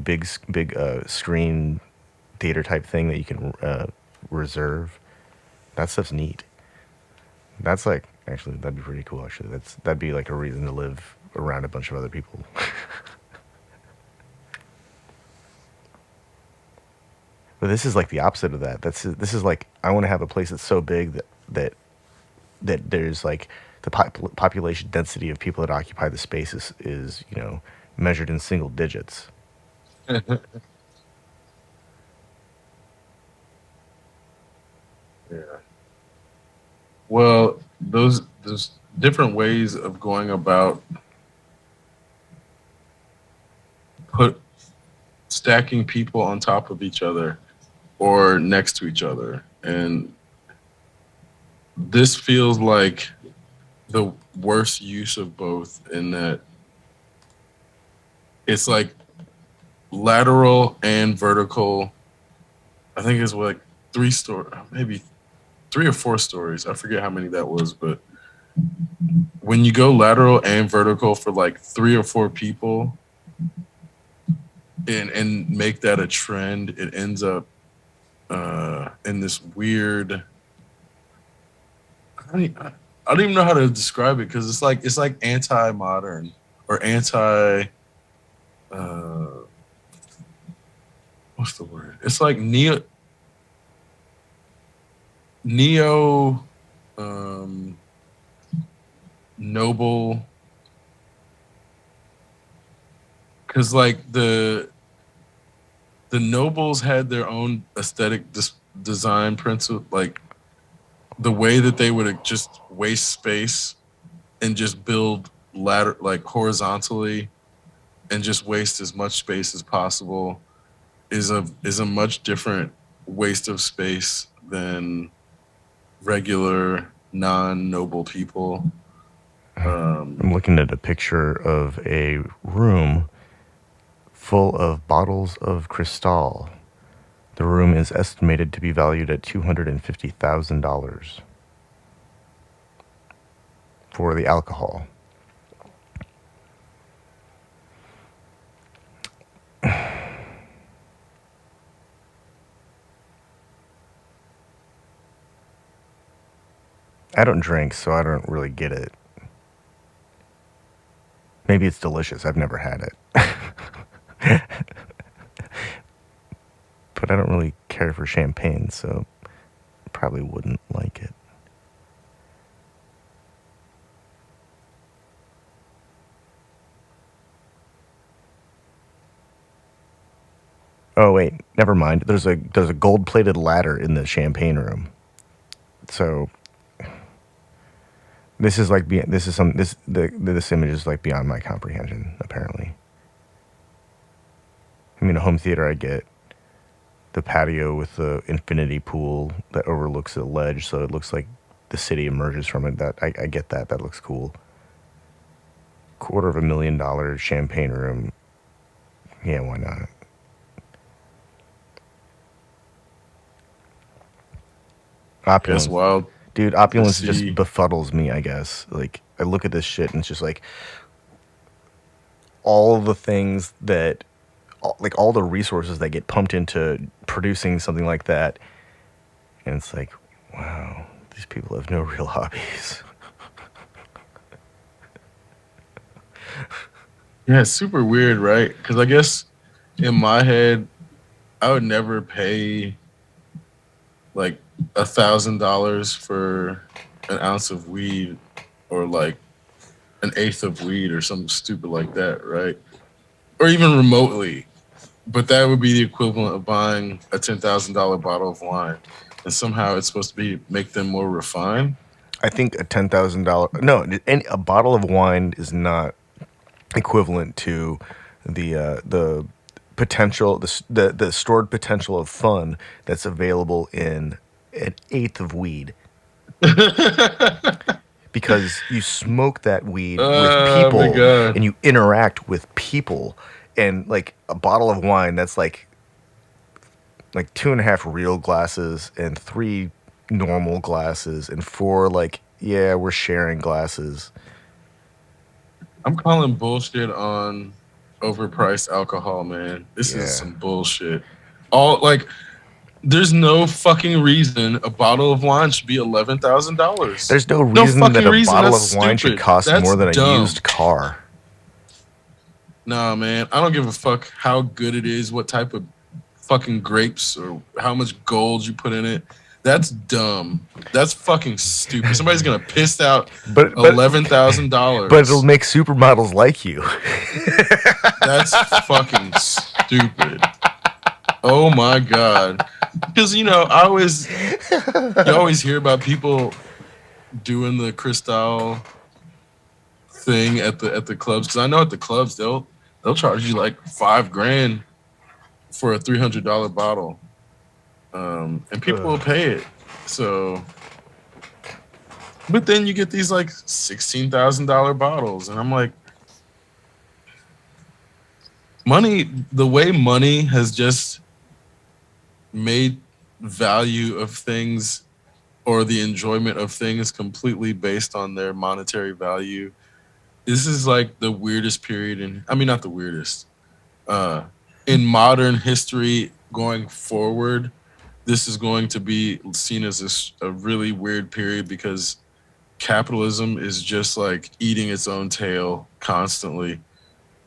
big screen theater type thing that you can reserve. That stuff's neat. That's like, actually, that'd be pretty cool. Actually, that'd be like a reason to live around a bunch of other people. But this is like the opposite of that. This is like, I want to have a place that's so big that there's like the population density of people that occupy the space is you know, measured in single digits. Yeah. Well, those different ways of going about stacking people on top of each other or next to each other, and this feels like the worst use of both, in that it's like lateral and vertical. I think it's like maybe 3 or 4 stories. I forget how many that was, but when you go lateral and vertical for like 3 or 4 people and make that a trend, it ends up in this weird. I don't even know how to describe it, because it's like anti-modern or anti. What's the word? It's like neo noble, because like the nobles had their own aesthetic design principle, like the way that they would just waste space and just build ladder like horizontally and just waste as much space as possible is a much different waste of space than regular non-noble people. I'm looking at a picture of a room full of bottles of Cristal. The room is estimated to be valued at $250,000 for the alcohol. I don't drink, so I don't really get it. Maybe it's delicious. I've never had it. But I don't really care for champagne, so probably wouldn't like it. Oh wait, never mind. There's a gold-plated ladder in the champagne room. So this image is like beyond my comprehension, apparently. I mean, a home theater I get. The patio with the infinity pool that overlooks a ledge, so it looks like the city emerges from it. That I get that. That looks cool. $250,000 champagne room. Yeah, why not? Opulence. That's wild. Dude, opulence just befuddles me, I guess. Like, I look at this shit and it's just like all the things that, like all the resources that get pumped into producing something like that. And it's like, wow, these people have no real hobbies. Yeah, it's super weird, right? Because I guess in my head, I would never pay like $1,000 for an ounce of weed or like an eighth of weed or something stupid like that, right? Or even remotely. But that would be the equivalent of buying a $10,000 bottle of wine, and somehow it's supposed to be make them more refined. I think a $10,000 a bottle of wine is not equivalent to the potential the stored potential of fun that's available in an eighth of weed, because you smoke that weed with Oh my people god! and you interact with people, and like a bottle of wine that's like two and a half real glasses and three normal glasses and four like, yeah, we're sharing glasses. I'm calling bullshit on overpriced alcohol, man. This is Yeah. some bullshit. All like, there's no fucking reason a bottle of wine should be $11,000. There's no No reason that fucking a reason. bottle That's of wine should stupid. cost That's more than a dumb. used car. Nah, man. I don't give a fuck how good it is, what type of fucking grapes or how much gold you put in it. That's dumb. That's fucking stupid. Somebody's gonna piss out But but it'll $11,000. make supermodels like you. That's fucking stupid. Oh my god. Because you always hear about people doing the Cristal thing at the clubs. Because I know at the clubs they'll charge you like $5,000 for a $300 bottle, and people will pay it. So, but then you get these like $16,000 bottles, and I'm like, money. The way money has just made value of things or the enjoyment of things completely based on their monetary value. This is like the weirdest period I mean, not the weirdest. Uh, in modern history going forward, this is going to be seen as a really weird period because capitalism is just like eating its own tail constantly.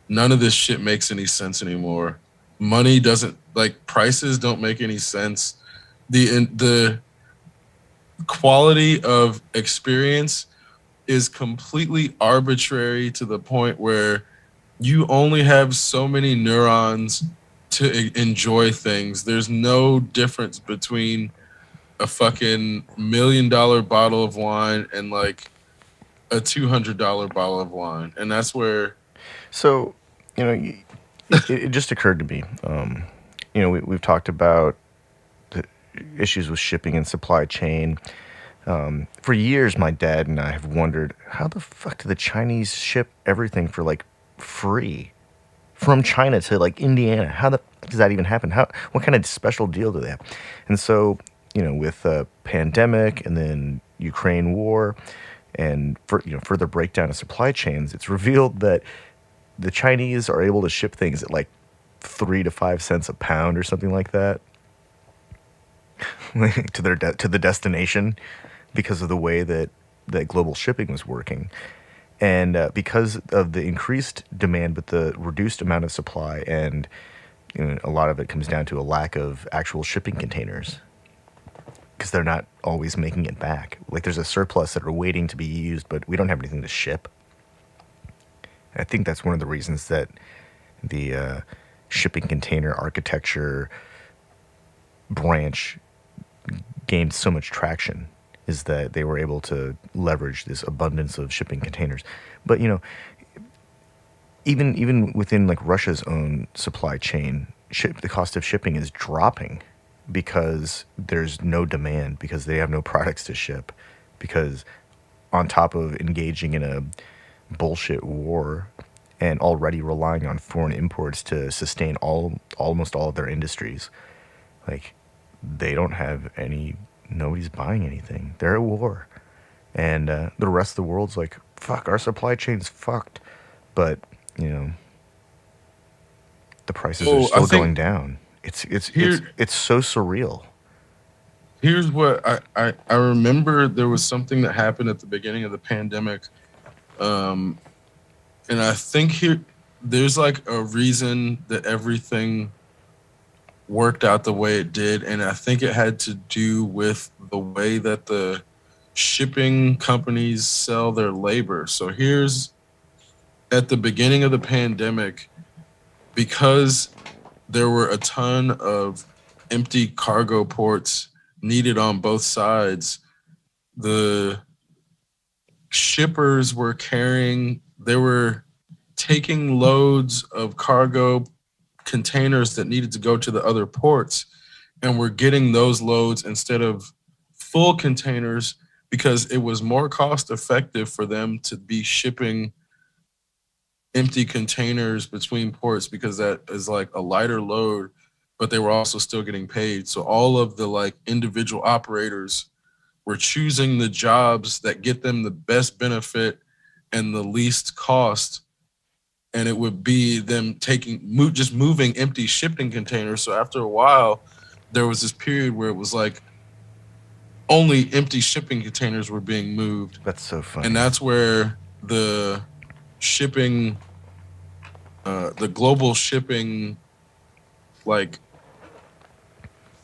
None of this shit makes any sense anymore. Money doesn't, like, prices don't make any sense. The quality of experience is completely arbitrary to the point where you only have so many neurons to enjoy things. There's no difference between a fucking $1 million bottle of wine and like a $200 bottle of wine, and that's where. So, it just occurred to me. We've talked about the issues with shipping and supply chain. For years, my dad and I have wondered, how the fuck do the Chinese ship everything for like free from China to like Indiana? How the fuck does that even happen? What kind of special deal do they have? And so, with the pandemic and then Ukraine war and further breakdown of supply chains, it's revealed that the Chinese are able to ship things at like 3 to 5 cents a pound or something like that to the destination, because of the way that global shipping was working. And because of the increased demand but the reduced amount of supply, and a lot of it comes down to a lack of actual shipping containers, because they're not always making it back. Like, there's a surplus that are waiting to be used, but we don't have anything to ship. I think that's one of the reasons that the shipping container architecture branch gained so much traction, is that they were able to leverage this abundance of shipping containers. But even within like Russia's own supply chain, the cost of shipping is dropping because there's no demand, because they have no products to ship, because on top of engaging in a bullshit war and already relying on foreign imports to sustain almost all of their industries, like, they don't have nobody's buying anything. They're at war. And the rest of the world's like, fuck, our supply chain's fucked. But, the prices are still going down. It's so surreal. Here's what I remember. There was something that happened at the beginning of the pandemic. And I think there's like a reason that everything worked out the way it did, and I think it had to do with the way that the shipping companies sell their labor. So here's at the beginning of the pandemic, because there were a ton of empty cargo ports needed on both sides, the shippers were they were taking loads of cargo containers that needed to go to the other ports, and we're getting those loads instead of full containers because it was more cost effective for them to be shipping empty containers between ports because that is like a lighter load, but they were also still getting paid. So all of the like individual operators were choosing the jobs that get them the best benefit and the least cost, and it would be them just moving empty shipping containers. So after a while, there was this period where it was like only empty shipping containers were being moved. That's so funny. And that's where the shipping, the global shipping, like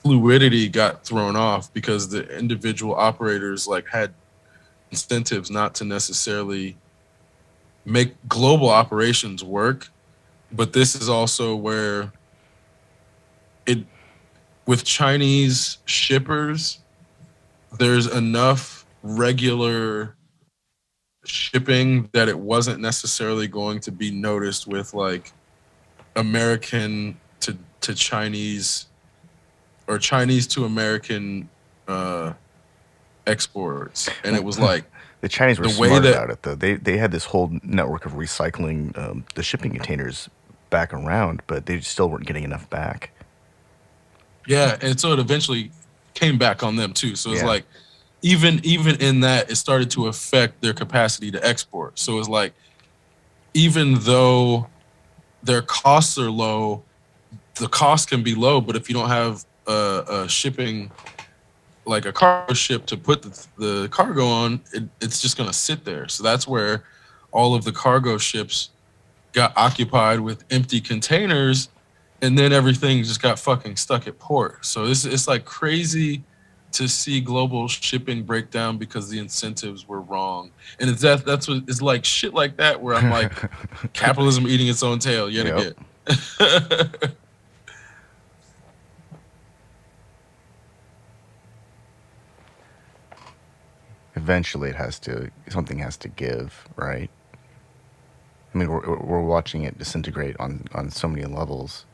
fluidity got thrown off because the individual operators like had incentives not to necessarily make global operations work. But this is also where with Chinese shippers, there's enough regular shipping that it wasn't necessarily going to be noticed with like American to Chinese or Chinese to American exports. And it was like the Chinese were smart about it, though. They had this whole network of recycling the shipping containers back around, but they still weren't getting enough back. Yeah, and so it eventually came back on them too. So it's like even in that, it started to affect their capacity to export. So it's like even though their costs are low, the cost can be low, but if you don't have a shipping, like a cargo ship to put the cargo on, it's just going to sit there. So that's where all of the cargo ships got occupied with empty containers, and then everything just got fucking stuck at port. So it's like crazy to see global shipping break down because the incentives were wrong. And that's what it's like, shit like that where I'm like, capitalism eating its own tail yet again. Eventually something has to give, right? I mean, we're watching it disintegrate on so many levels.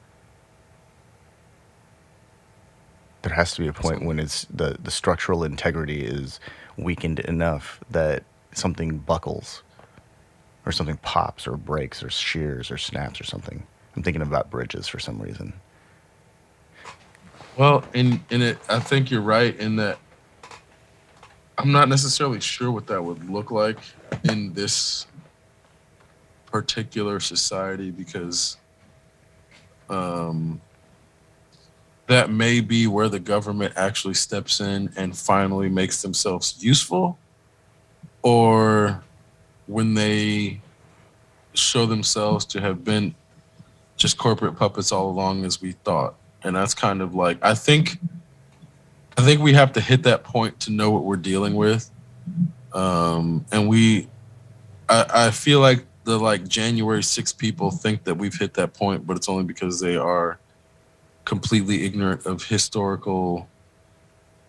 There has to be a point when it's the structural integrity is weakened enough that something buckles or something pops or breaks or shears or snaps or something. I'm thinking about bridges for some reason. Well, I think you're right in that I'm not necessarily sure what that would look like in this particular society because that may be where the government actually steps in and finally makes themselves useful, or when they show themselves to have been just corporate puppets all along as we thought. And that's kind of like, I think we have to hit that point to know what we're dealing with. And I feel like the like January 6 people think that we've hit that point, but it's only because they are completely ignorant of historical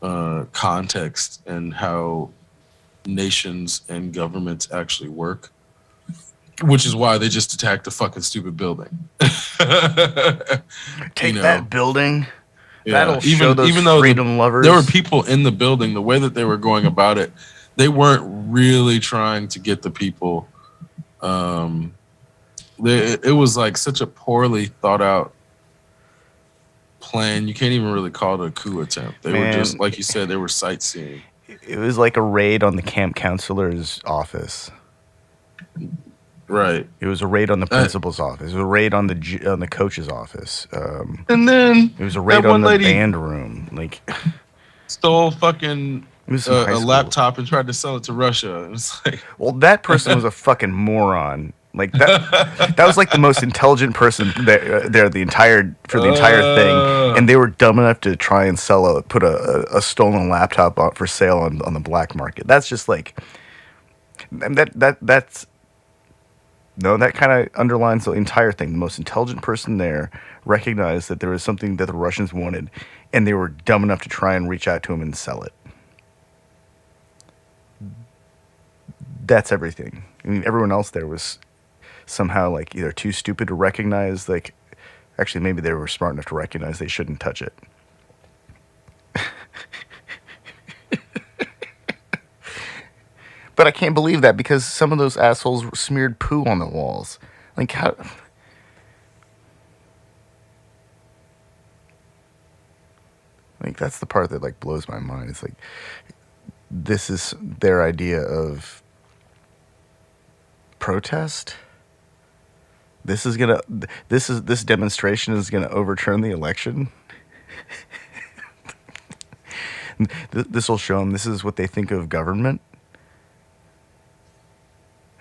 context and how nations and governments actually work, which is why they just attacked a fucking stupid building. Take that building. Yeah. That'll show those even though freedom lovers. There were people in the building, the way that they were going about it, they weren't really trying to get the people. It was like such a poorly thought out plan. You can't even really call it a coup attempt. They were just, like you said, they were sightseeing. It was like a raid on the camp counselor's office. Right. It was a raid on the principal's office. It was a raid on the coach's office. And then it was a raid on the band room. Like stole fucking a laptop and tried to sell it to Russia. It was like, well, that person was a fucking moron. Like that was like the most intelligent person there the entire thing, and they were dumb enough to try and put a stolen laptop for sale on the black market. That's just like that's no, that kind of underlines the entire thing. The most intelligent person there recognized that there was something that the Russians wanted, and they were dumb enough to try and reach out to him and sell it. That's everything. I mean, everyone else there was somehow like either too stupid to recognize, like, actually maybe they were smart enough to recognize they shouldn't touch it. But I can't believe that because some of those assholes smeared poo on the walls. Like, how? Like, that's the part that like blows my mind. It's like, this is their idea of protest. This demonstration is gonna overturn the election. This will show them this is what they think of government.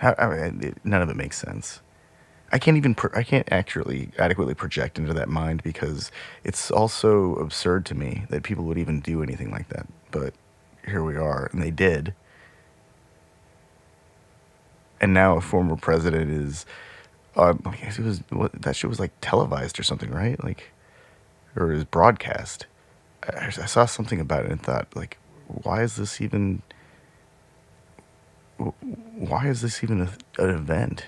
None of it makes sense. I can't actually adequately project into that mind because it's also absurd to me that people would even do anything like that. But here we are, and they did. And now a former president is, that shit was like televised or something, right? Like, or it was broadcast. I saw something about it and thought, like, why is this even an event?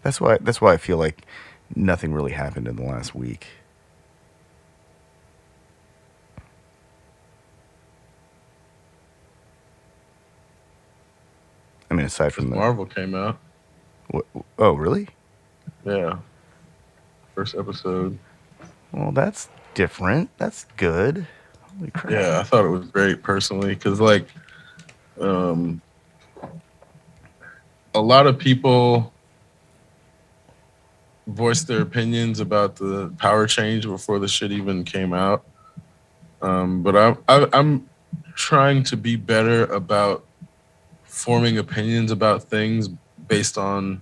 That's why I feel like nothing really happened in the last week. I mean, aside from Marvel came out. What, oh, really? Yeah. First episode. Well, that's different. That's good. Holy crap. Yeah, I thought it was great personally because, like, a lot of people voiced their opinions about the power change before the shit even came out. But I'm trying to be better about forming opinions about things based on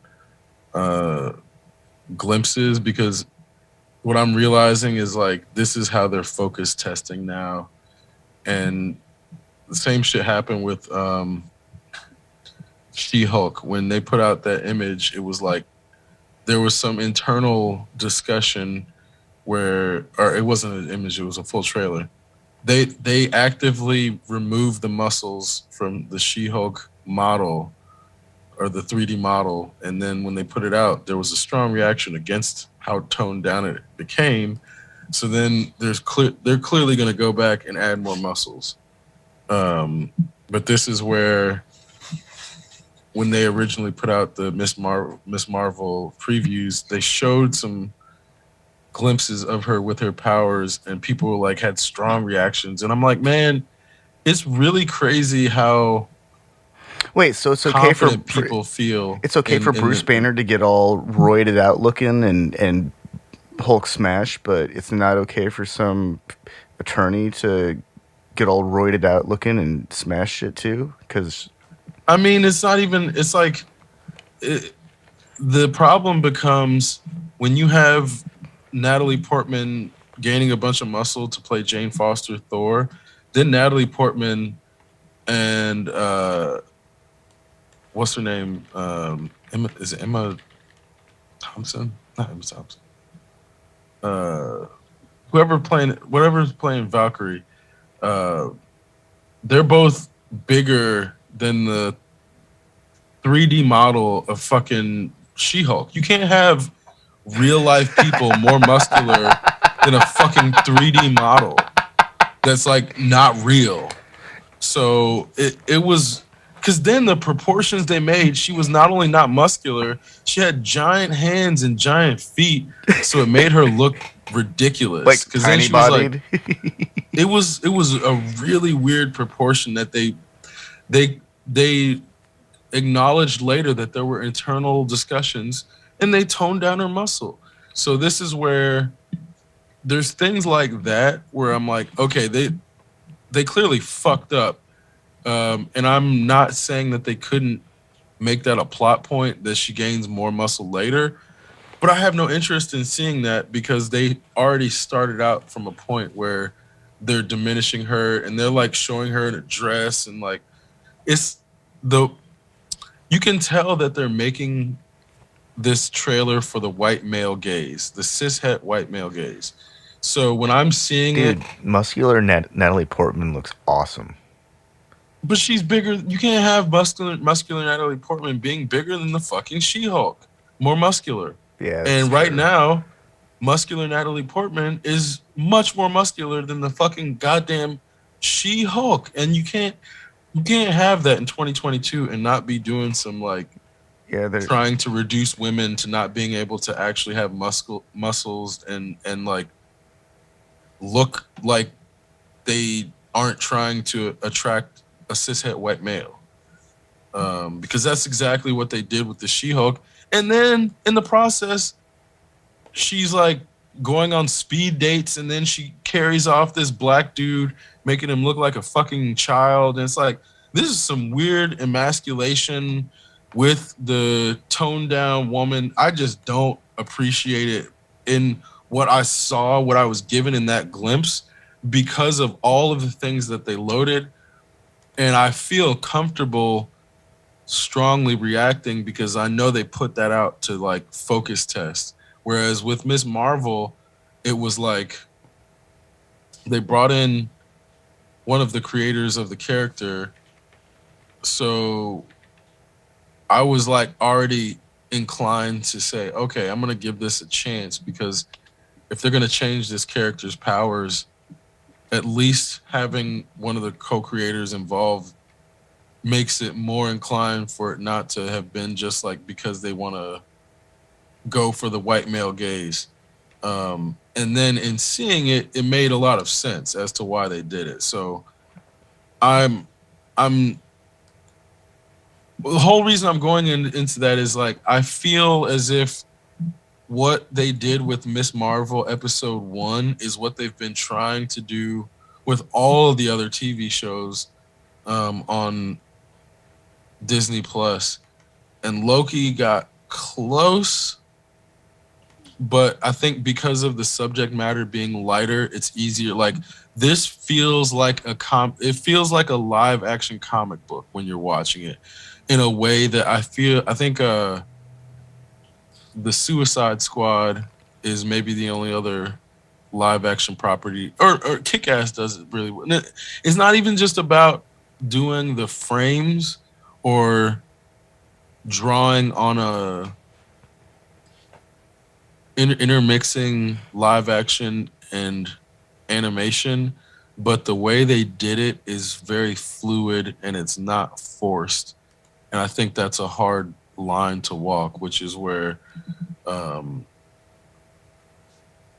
glimpses, because what I'm realizing is like this is how they're focus testing now, and the same shit happened with She-Hulk. When they put out that image, it was like there was some internal discussion where, or it wasn't an image, it was a full trailer. They actively removed the muscles from the She-Hulk model or the 3D model, and then when they put it out, there was a strong reaction against how toned down it became. So then they're clearly going to go back and add more muscles. But this is where, when they originally put out the Miss Marvel previews, they showed some glimpses of her with her powers, and people like had strong reactions. And I'm like, man, it's really crazy how. Wait, so it's okay for people feel. It's okay for Bruce Banner to get all roided out looking and Hulk smash, but it's not okay for some attorney to get all roided out looking and smash shit too? Because I mean, it's not even. It's like the problem becomes when you have Natalie Portman gaining a bunch of muscle to play Jane Foster Thor. Then Natalie Portman and what's her name? Is it Emma Thompson? Not Emma Thompson. Whatever's playing Valkyrie. They're both bigger than the 3D model of fucking She-Hulk. You can't have real life people more muscular than a fucking 3D model that's like not real. So it was, because then the proportions they made, she was not only not muscular, she had giant hands and giant feet, so it made her look ridiculous. Like because tiny then she bodied. was like, it was a really weird proportion that they acknowledged later that there were internal discussions, and they toned down her muscle. So this is where there's things like that where I'm like, okay, they clearly fucked up. And I'm not saying that they couldn't make that a plot point that she gains more muscle later, but I have no interest in seeing that because they already started out from a point where they're diminishing her and they're like showing her in a dress and like it's the you can tell that they're making this trailer for the white male gaze, the cishet white male gaze. So when I'm seeing Dude, it, muscular Natalie Portman looks awesome. but she's bigger. You can't have muscular Natalie Portman being bigger than the fucking She-Hulk, more muscular. Yeah, that's And right true. now, muscular Natalie Portman is much more muscular than the fucking goddamn She-Hulk. And you can't have that in 2022 and not be doing some like Yeah, they're trying to reduce women to not being able to actually have muscles and like look like they aren't trying to attract a cishet white male. Because that's exactly what they did with the She-Hulk. And then in the process, she's like going on speed dates and then she carries off this black dude, making him look like a fucking child. And it's like, this is some weird emasculation with the toned down woman. I just don't appreciate it in what I saw, what I was given in that glimpse because of all of the things that they loaded. And I feel comfortable strongly reacting because I know they put that out to like focus test. Whereas with Miss Marvel, it was like they brought in one of the creators of the character. So I was like already inclined to say, okay, I'm going to give this a chance because if they're going to change this character's powers, at least having one of the co-creators involved makes it more inclined for it not to have been just like because they want to go for the white male gaze. And then in seeing it, it made a lot of sense as to why they did it. So I'm the whole reason I'm going into that is like I feel as if what they did with Miss Marvel episode 1 is what they've been trying to do with all of the other TV shows on Disney Plus. And Loki got close, but I think because of the subject matter being lighter, it's easier. Like this feels like it feels like a live action comic book when you're watching it in a way that I think the Suicide Squad is maybe the only other live action property, or Kick-Ass does it really well. It's not even just about doing the frames or drawing on a intermixing live action and animation, but the way they did it is very fluid and it's not forced. And I think that's a hard line to walk, which is where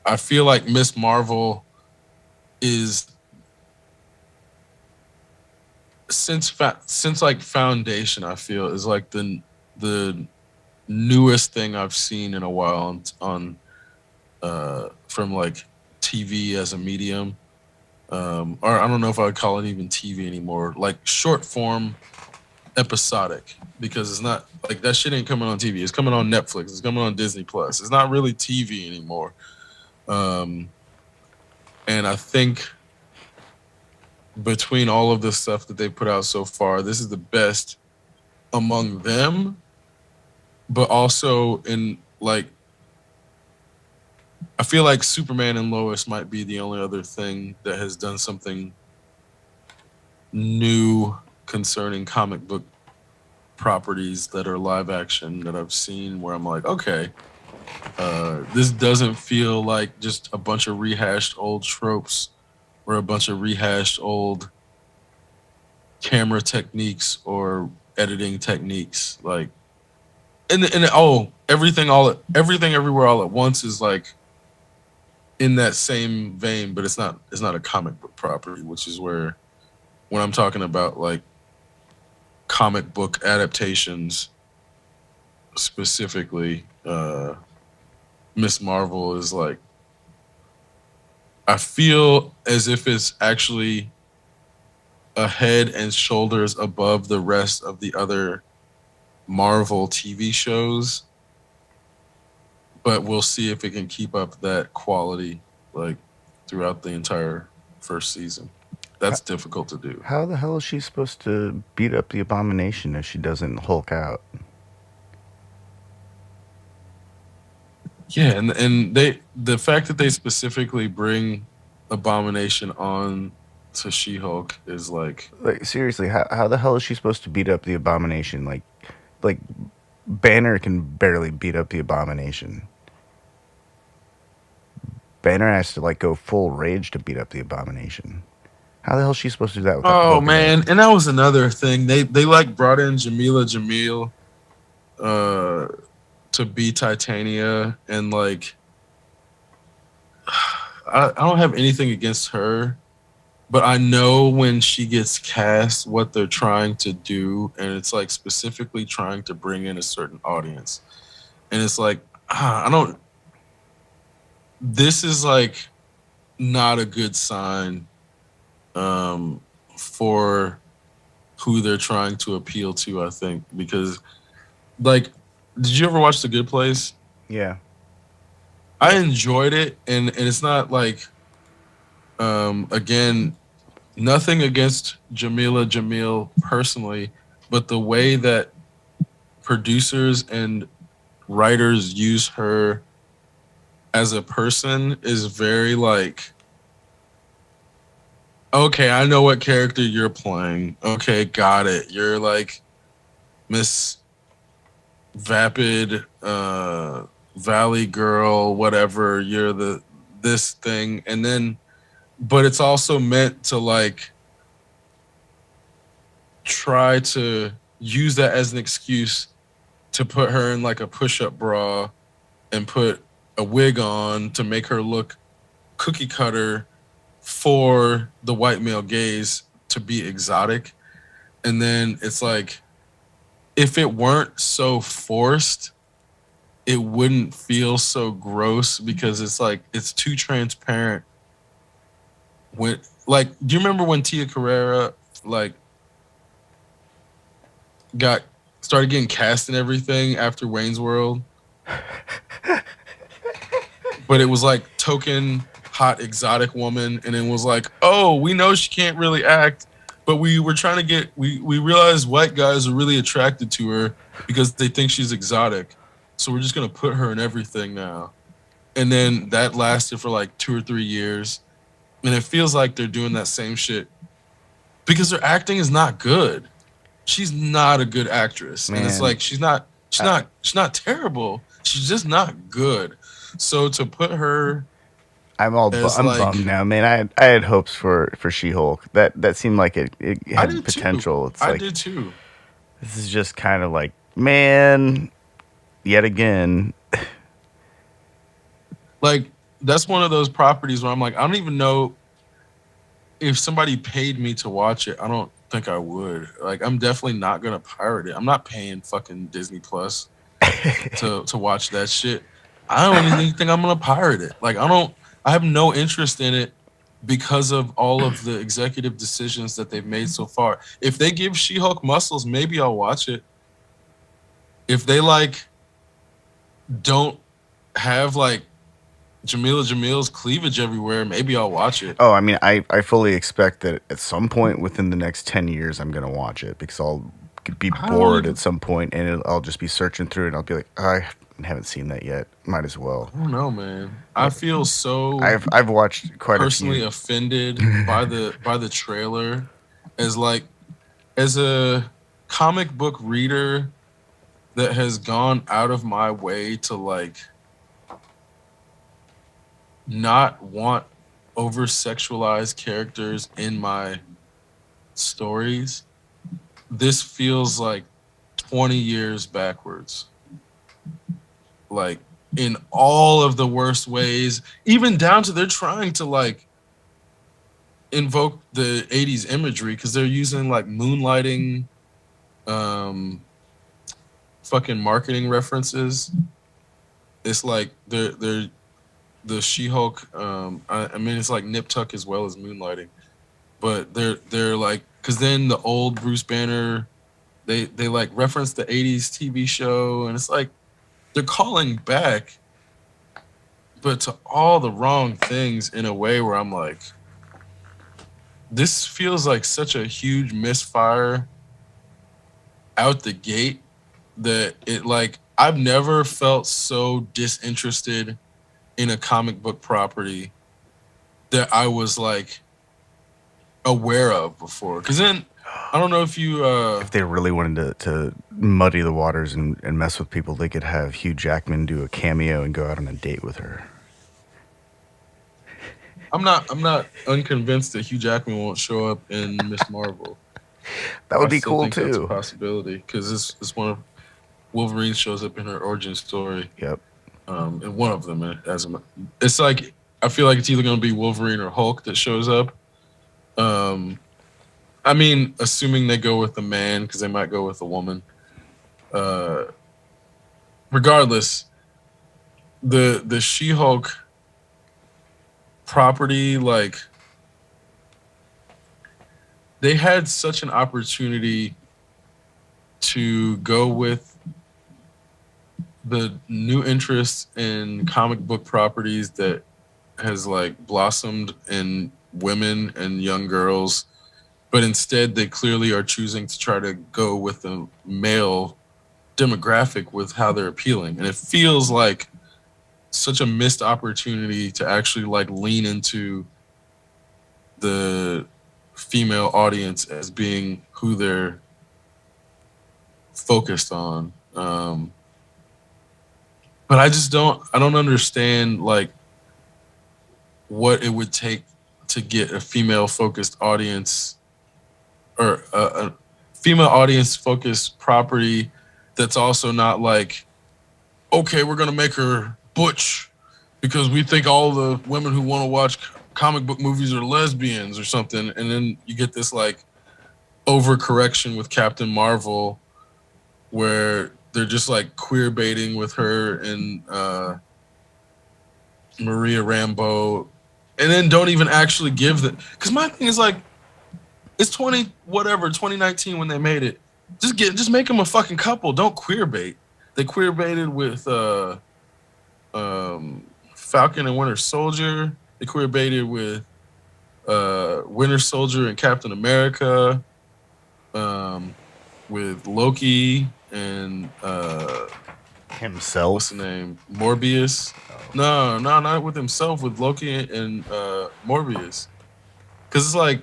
I feel like Miss Marvel is since like Foundation, I feel is like the newest thing I've seen in a while on from like TV as a medium. Or I don't know if I would call it even TV anymore, like short form episodic, because it's not like that shit ain't coming on TV. It's coming on Netflix. It's coming on Disney Plus. It's not really TV anymore. And I think between all of the stuff that they put out so far, this is the best among them, but also in like, I feel like Superman and Lois might be the only other thing that has done something new concerning comic book properties that are live action that I've seen where I'm like, okay, this doesn't feel like just a bunch of rehashed old tropes or a bunch of rehashed old camera techniques or editing techniques. Like, and everything everywhere all at once is like in that same vein, but it's not a comic book property, which is where when I'm talking about like comic book adaptations specifically, Miss Marvel is like, I feel as if it's actually a head and shoulders above the rest of the other Marvel TV shows, but we'll see if it can keep up that quality like throughout the entire first season. That's difficult to do. How the hell is she supposed to beat up the Abomination if she doesn't Hulk out? Yeah, and the fact that they specifically bring Abomination on to She-Hulk is like Seriously, how the hell is she supposed to beat up the Abomination? Like Banner can barely beat up the Abomination. Banner has to like go full rage to beat up the Abomination. How the hell is she supposed to do that without the oh Hulk man, and that was another thing. They like brought in Jamila Jamil to be Titania, and like I don't have anything against her, but I know when she gets cast what they're trying to do, and it's like specifically trying to bring in a certain audience. And it's like I don't this is like not a good sign for who they're trying to appeal to, I think, because like did you ever watch The Good Place? Yeah. I enjoyed it, and it's not like again, nothing against Jamila Jamil personally, but the way that producers and writers use her as a person is very like, okay, I know what character you're playing. Okay, got it. You're like Miss Vapid Valley Girl, whatever. You're this thing, and then, but it's also meant to like try to use that as an excuse to put her in like a push-up bra and put a wig on to make her look cookie cutter for the white male gaze to be exotic. And then it's like, if it weren't so forced, it wouldn't feel so gross, because it's like it's too transparent. When like, do you remember when Tia Carrera like started getting cast and everything after Wayne's World? But it was like token hot exotic woman, and it was like, oh, we know she can't really act, but we were trying to get we realized white guys are really attracted to her because they think she's exotic, so we're just gonna put her in everything now. And then that lasted for like 2 or 3 years, and it feels like they're doing that same shit because her acting is not good. She's not a good actress. Man. And it's like she's not terrible. She's just not good. So to put her, I'm bummed now, man. I had hopes for She-Hulk. That seemed like it had potential. I did too. This is just kind of like, man, yet again. Like, that's one of those properties where I'm like, I don't even know if somebody paid me to watch it. I don't think I would. Like, I'm definitely not gonna pirate it. I'm not paying fucking Disney Plus to watch that shit. I don't even think I'm gonna pirate it. Like, I have no interest in it because of all of the executive decisions that they've made so far. If they give She-Hulk muscles, maybe I'll watch it. If they like don't have like Jamila Jamil's cleavage everywhere, maybe I'll watch it. Oh, I mean, I fully expect that at some point within the next 10 years, I'm going to watch it because I'll be bored at some point, and I'll just be searching through it, and I'll be like, I haven't seen that yet. Might as well. I don't know, man. I feel so I've watched quite personally a few. offended by the trailer as a comic book reader that has gone out of my way to like not want over-sexualized characters in my stories. This feels like 20 years backwards. Like, in all of the worst ways, even down to they're trying to like invoke the 80s imagery because they're using like moonlighting fucking marketing references. It's like they're the She-Hulk I mean, it's like nip tuck as well as moonlighting, but they're like because then the old Bruce Banner, they like reference the 80s TV show, and it's like they're calling back, but to all the wrong things in a way where I'm like, this feels like such a huge misfire out the gate that it like I've never felt so disinterested in a comic book property that I was like aware of before. Because then I don't know if you if they really wanted to muddy the waters and mess with people, they could have Hugh Jackman do a cameo and go out on a date with her. I'm not unconvinced that Hugh Jackman won't show up in Miss Marvel. That would be cool think that's a too. possibility because it's one of Wolverine shows up in her origin story. Yep. And one of them it's like I feel like it's either going to be Wolverine or Hulk that shows up. I mean, assuming they go with a man because they might go with a woman. Regardless, the She-Hulk property, like they had such an opportunity to go with the new interest in comic book properties that has like blossomed in women and young girls, but instead they clearly are choosing to try to go with the male demographic with how they're appealing. And it feels like such a missed opportunity to actually like lean into the female audience as being who they're focused on. But I don't understand like what it would take to get a female focused audience or a female audience focused property that's also not like, okay, we're going to make her butch because we think all the women who want to watch comic book movies are lesbians or something. And then you get this like overcorrection with Captain Marvel where they're just like queer baiting with her and Maria Rambeau, and then don't even actually give the. Because my thing is like, it's 2019 when they made it. Just make them a fucking couple. Don't queer bait. They queer baited with Falcon and Winter Soldier. They queer baited with Winter Soldier and Captain America. With Loki and Himself. What's the name? Morbius. No, not with himself. With Loki and Morbius. Because it's like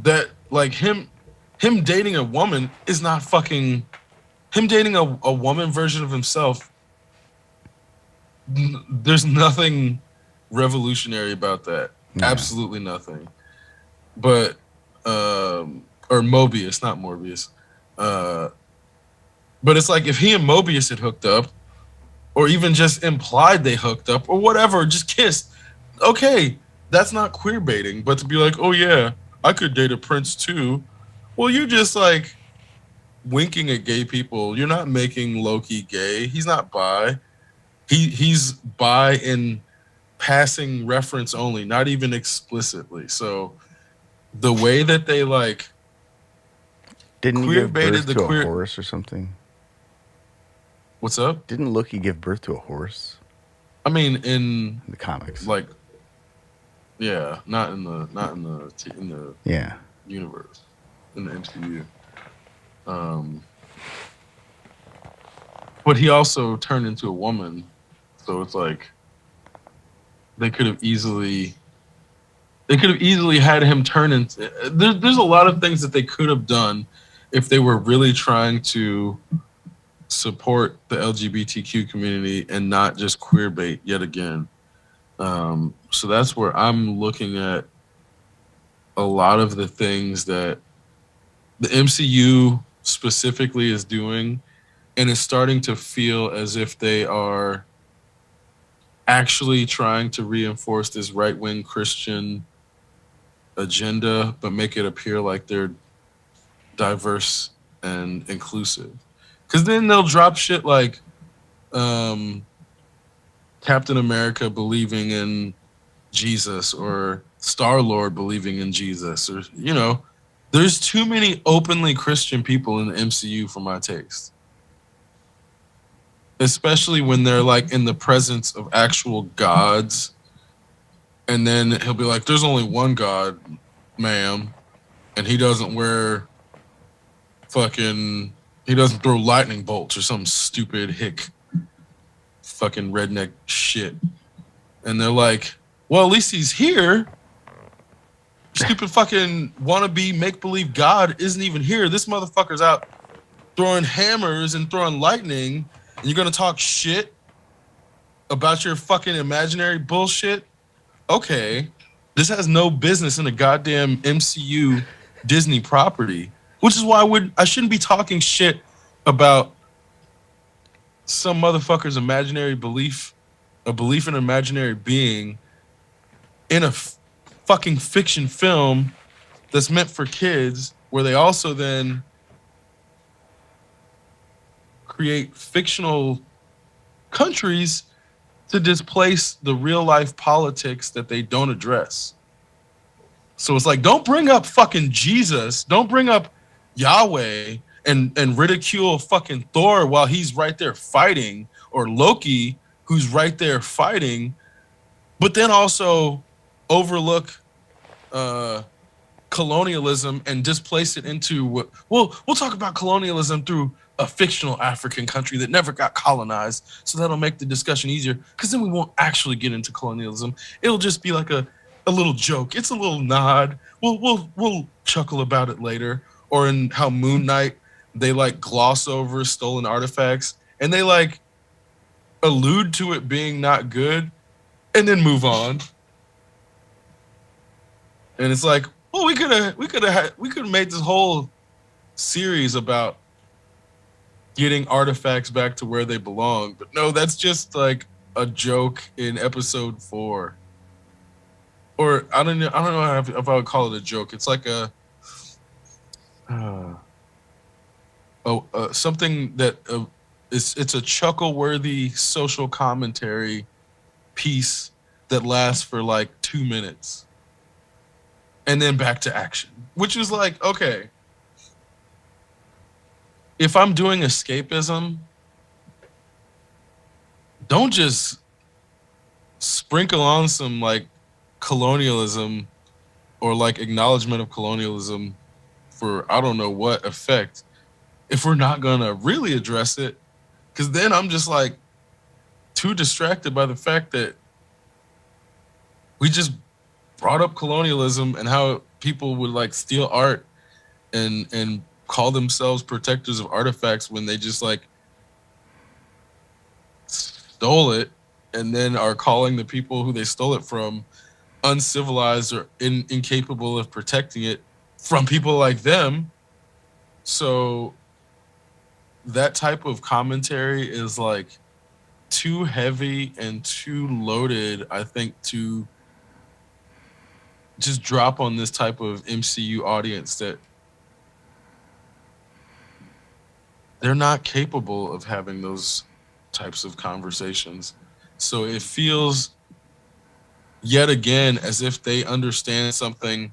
that. Like him dating a woman is not fucking. Him dating a woman version of himself. There's nothing revolutionary about that. Yeah. Absolutely nothing. But or Mobius, not Morbius. But it's like if he and Mobius had hooked up, or even just implied they hooked up, or whatever, just kissed. Okay, that's not queer baiting. But to be like, oh yeah, I could date a prince too. Well, you're just like winking at gay people. You're not making Loki gay. He's not bi. He's bi in passing reference only, not even explicitly. So the way that they like didn't he queer give baited birth the to queer a horse or something? What's up? Didn't Loki give birth to a horse? I mean, in the comics, like, yeah, not in the yeah universe, in the MCU. But he also turned into a woman, so it's like they could have easily had him turn into. There's a lot of things that they could have done if they were really trying to support the LGBTQ community and not just queer bait yet again. So that's where I'm looking at a lot of the things that the MCU specifically is doing, and it's starting to feel as if they are actually trying to reinforce this right-wing Christian agenda, but make it appear like they're diverse and inclusive. Because then they'll drop shit like Captain America believing in Jesus or Star-Lord believing in Jesus, or there's too many openly Christian people in the MCU for my taste. Especially when they're like in the presence of actual gods, and then he'll be like, "There's only one God, ma'am, and he doesn't wear fucking, he doesn't throw lightning bolts or some stupid hick fucking redneck shit." And they're like, "Well, at least he's here. Stupid fucking wannabe make believe God isn't even here. This motherfucker's out throwing hammers and throwing lightning, and you're gonna talk shit about your fucking imaginary bullshit? Okay, this has no business in a goddamn MCU Disney property, which is why I shouldn't be talking shit about some motherfucker's imaginary belief, a belief in an imaginary being in a fucking fiction film that's meant for kids, where they also then create fictional countries to displace the real life politics that they don't address. So it's like, don't bring up fucking Jesus, don't bring up Yahweh and ridicule fucking Thor while he's right there fighting, or Loki who's right there fighting, but then also overlook colonialism and displace it into what we'll talk about colonialism through a fictional African country that never got colonized, so that'll make the discussion easier, because then we won't actually get into colonialism. It'll just be like a little joke. It's a little nod. We'll chuckle about it later. Or in how Moon Knight, they like gloss over stolen artifacts and they like allude to it being not good and then move on. And it's like, well, we could have made this whole series about getting artifacts back to where they belong, but no, that's just like a joke in episode 4. Or I don't know if I would call it a joke. It's like something that it's a chuckle-worthy social commentary piece that lasts for like 2 minutes. And then back to action, which is like, okay, if I'm doing escapism, don't just sprinkle on some like colonialism or like acknowledgement of colonialism for I don't know what effect if we're not gonna really address it, because then I'm just like too distracted by the fact that we just brought up colonialism and how people would like steal art and call themselves protectors of artifacts when they just like stole it, and then are calling the people who they stole it from uncivilized or incapable of protecting it from people like them. So that type of commentary is like too heavy and too loaded, I think, to just drop on this type of MCU audience that they're not capable of having those types of conversations. So it feels yet again as if they understand something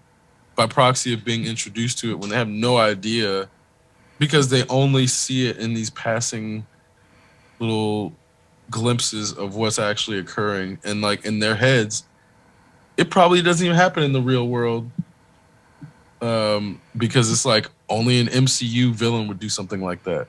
by proxy of being introduced to it when they have no idea, because they only see it in these passing little glimpses of what's actually occurring. And like in their heads, it probably doesn't even happen in the real world, because it's like only an MCU villain would do something like that.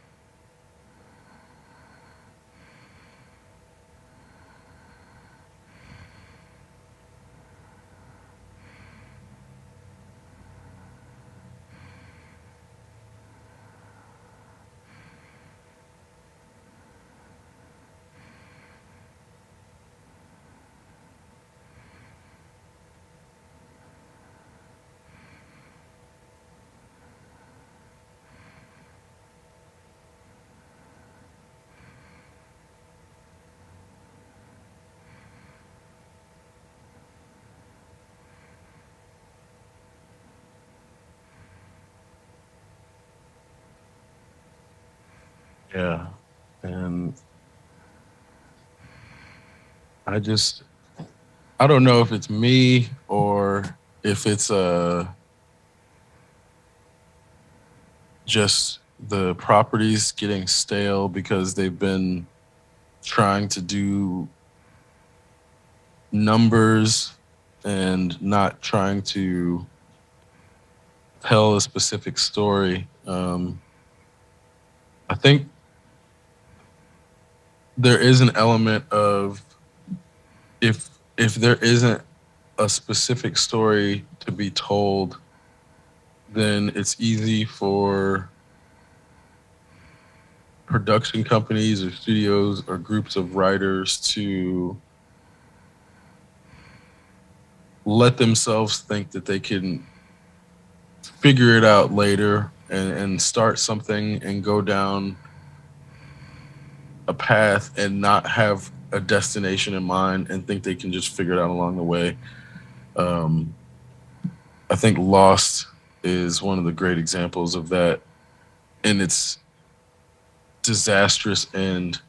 Yeah. And I just, I don't know if it's me or if it's just the properties getting stale because they've been trying to do numbers and not trying to tell a specific story. I think there is an element of if there isn't a specific story to be told, then it's easy for production companies or studios or groups of writers to let themselves think that they can figure it out later and start something and go down a path and not have a destination in mind and think they can just figure it out along the way. Um, I think Lost is one of the great examples of that in its disastrous end.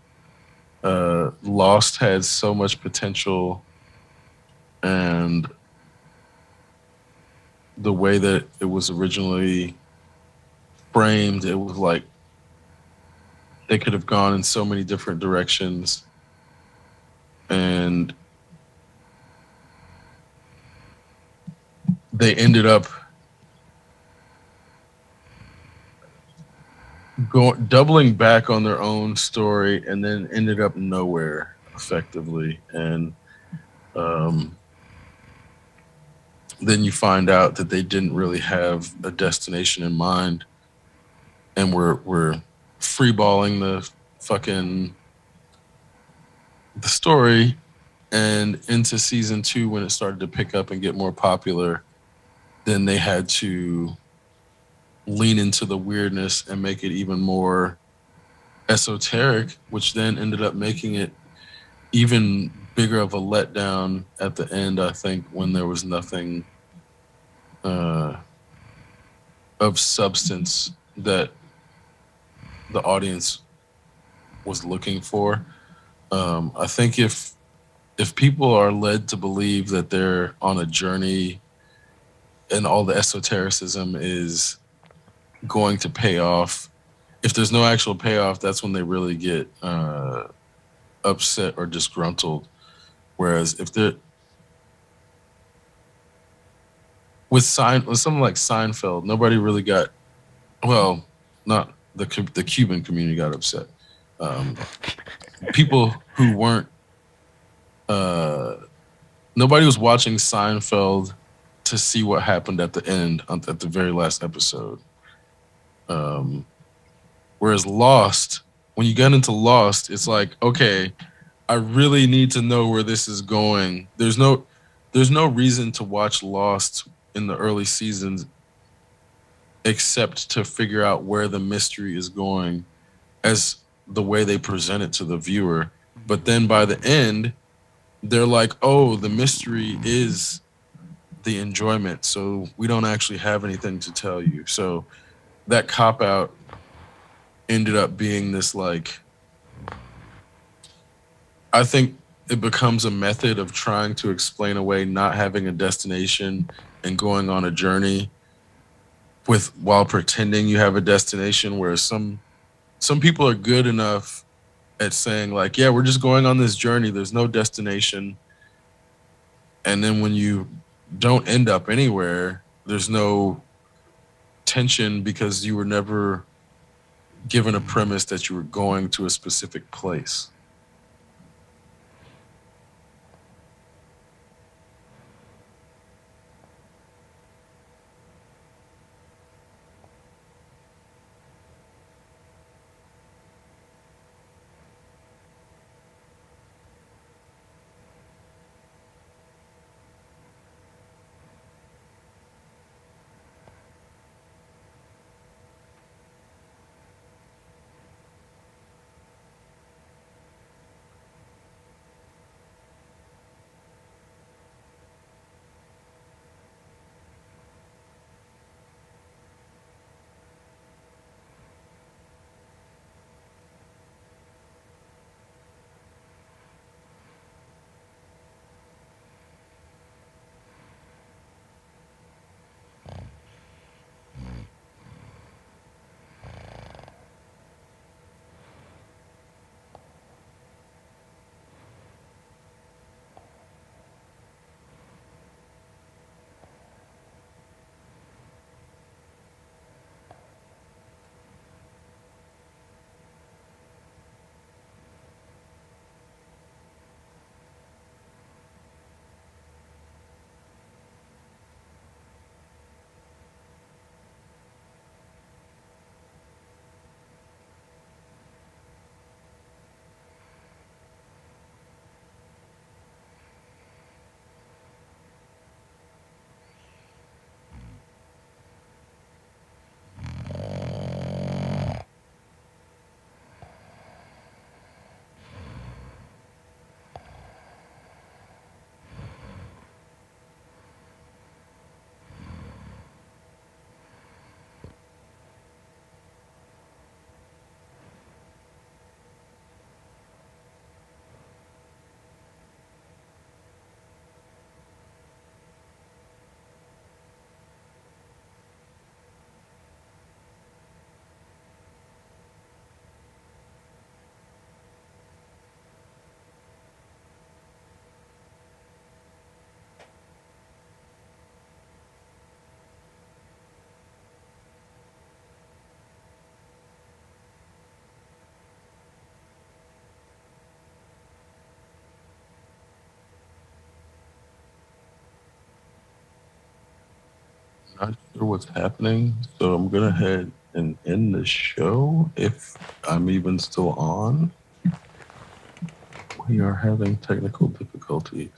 Lost had so much potential, and the way that it was originally framed, it was like they could have gone in so many different directions. And they ended up doubling back on their own story and then ended up nowhere effectively. And then you find out that they didn't really have a destination in mind, and we're freeballing the story. And into season 2, when it started to pick up and get more popular, then they had to lean into the weirdness and make it even more esoteric, which then ended up making it even bigger of a letdown at the end, I think, when there was nothing of substance that the audience was looking for. I think if people are led to believe that they're on a journey and all the esotericism is going to pay off, if there's no actual payoff, that's when they really get upset or disgruntled. Whereas if they're with something like Seinfeld, nobody really got, well, not the Cuban community got upset. People who weren't, nobody was watching Seinfeld to see what happened at the end, at the very last episode. Whereas Lost, when you get into Lost, it's like, okay, I really need to know where this is going. There's no reason to watch Lost in the early seasons except to figure out where the mystery is going as the way they present it to the viewer. But then by the end, they're like, oh, the mystery is the enjoyment. So we don't actually have anything to tell you. So that cop out ended up being this, like, I think it becomes a method of trying to explain away not having a destination and going on a journey while pretending you have a destination, where some people are good enough at saying, like, yeah, we're just going on this journey, there's no destination. And then when you don't end up anywhere, there's no tension because you were never given a premise that you were going to a specific place. Not sure what's happening, so I'm gonna head and end the show if I'm even still on. We are having technical difficulties.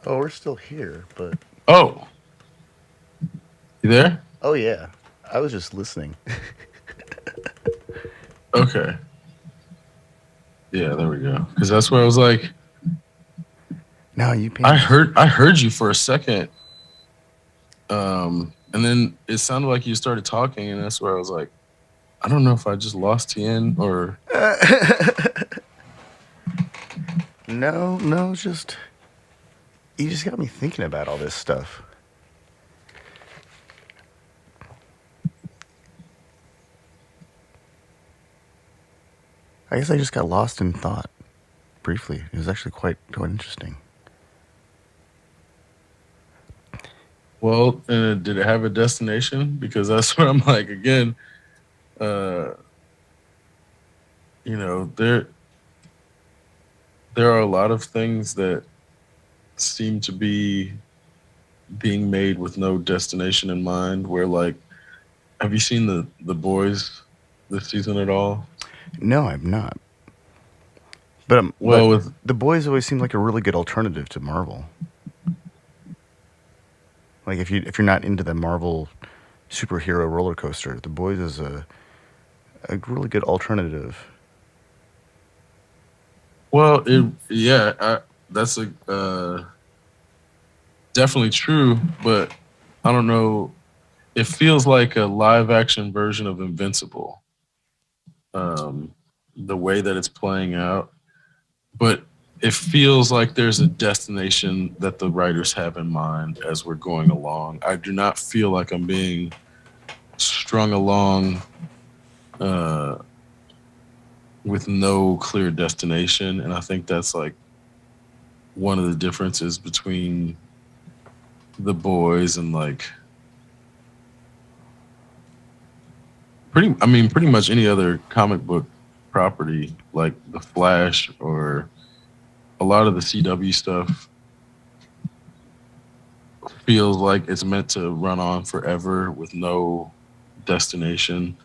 Oh, we're still here, but Oh, you there? oh yeah, I was just listening. Okay. Yeah, there we go. Because that's where I was like, No, you I paying? heard you for a second, and then it sounded like you started talking, and that's where I was like, I don't know if I just lost Tien or No, just you just got me thinking about all this stuff. I guess I just got lost in thought briefly. It was actually quite interesting. well, did it have a destination? Because that's what I'm like again. Uh, there are a lot of things that seem to be being made with no destination in mind. Where like, have you seen the boys this season at all? No, I'm not. Well, But with the boys always seem like a really good alternative to Marvel. Like if you're not into the Marvel superhero roller coaster, the boys is a really good alternative. well, that's a definitely true, but I don't know. It feels like a live action version of Invincible. Um, the way that it's playing out, but it feels like there's a destination that the writers have in mind as we're going along. I do not feel like I'm being strung along uh, with no clear destination, and I think that's like one of the differences between the boys and like pretty much any other comic book property like the Flash or a lot of the CW stuff feels like it's meant to run on forever with no destination.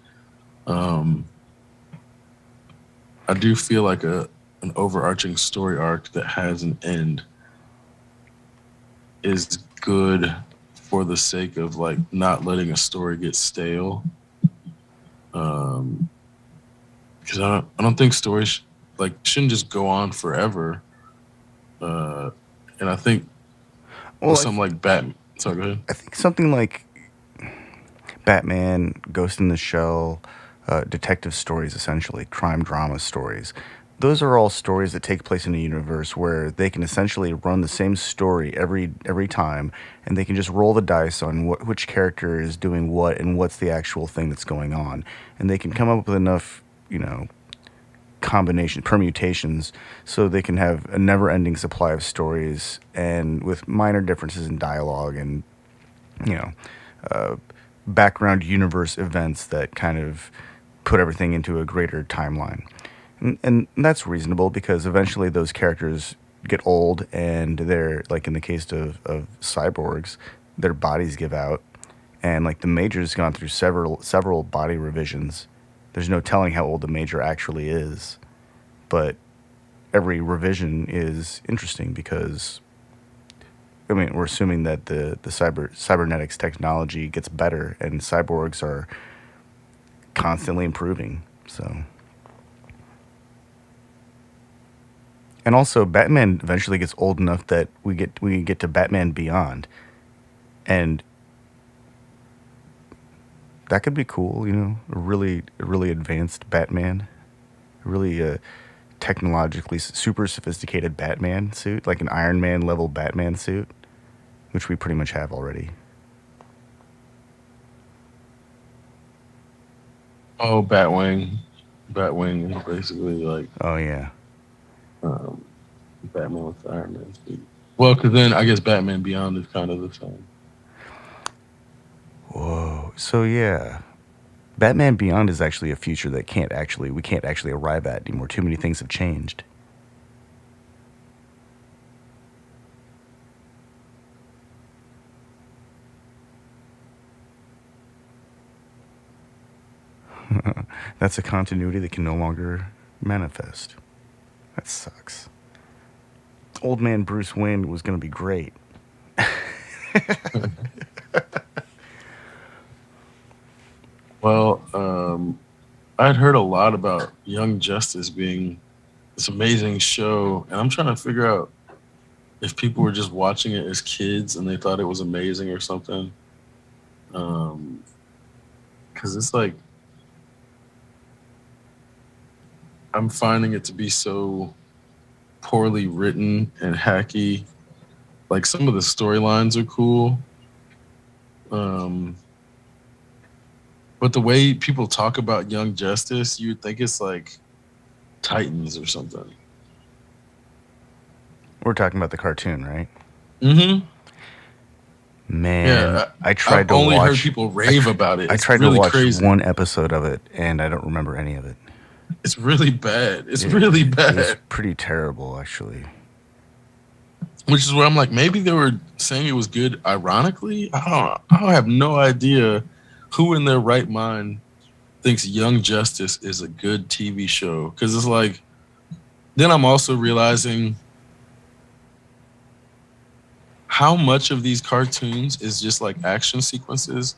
um I do feel like an overarching story arc that has an end is good for the sake of like not letting a story get stale. Because I don't think stories like shouldn't just go on forever. Uh, and I think with Well, something like Batman, sorry, go ahead. I think something like Batman, Ghost in the Shell, detective stories, essentially crime drama stories. Those are all stories that take place in a universe where they can essentially run the same story every time, and they can just roll the dice on which character is doing what and what's the actual thing that's going on, and they can come up with enough, permutations, so they can have a never-ending supply of stories, and with minor differences in dialogue and you know background universe events that kind of put everything into a greater timeline. And that's reasonable because eventually those characters get old and they're, like in the case of cyborgs, their bodies give out. And like the Major's gone through several body revisions. There's no telling how old the Major actually is. But every revision is interesting because we're assuming that the cybernetics technology gets better and cyborgs are constantly improving. So, and also Batman eventually gets old enough that we get to Batman Beyond, and that could be cool. A really advanced Batman, a really technologically super sophisticated Batman suit, like an Iron Man level Batman suit, which we pretty much have already. Oh, Batwing is basically like Oh yeah. um, Batman with the Iron Man suit. Well, because then I guess Batman Beyond is kind of the same. Whoa. So yeah, Batman Beyond is actually a future that we can't actually arrive at anymore. Too many things have changed. That's a continuity that can no longer manifest. That sucks. Old man Bruce Wayne was going to be great. Well, I'd heard a lot about Young Justice being this amazing show, and I'm trying to figure out if people were just watching it as kids and they thought it was amazing or something. Because it's like I'm finding it to be so poorly written and hacky. Like some of the storylines are cool. But the way people talk about Young Justice, you'd think it's like Titans or something. We're talking about the cartoon, right? Mm-hmm. Man, Yeah, I tried to only watch. heard people rave about it. I It's tried really to watch crazy. one episode of it, and I don't remember any of it. It's really bad. It's really bad. It was pretty terrible, actually. Which is where I'm like, maybe they were saying it was good ironically. I have no idea who in their right mind thinks Young Justice is a good TV show. Because it's like, then I'm also realizing how much of these cartoons is just like action sequences.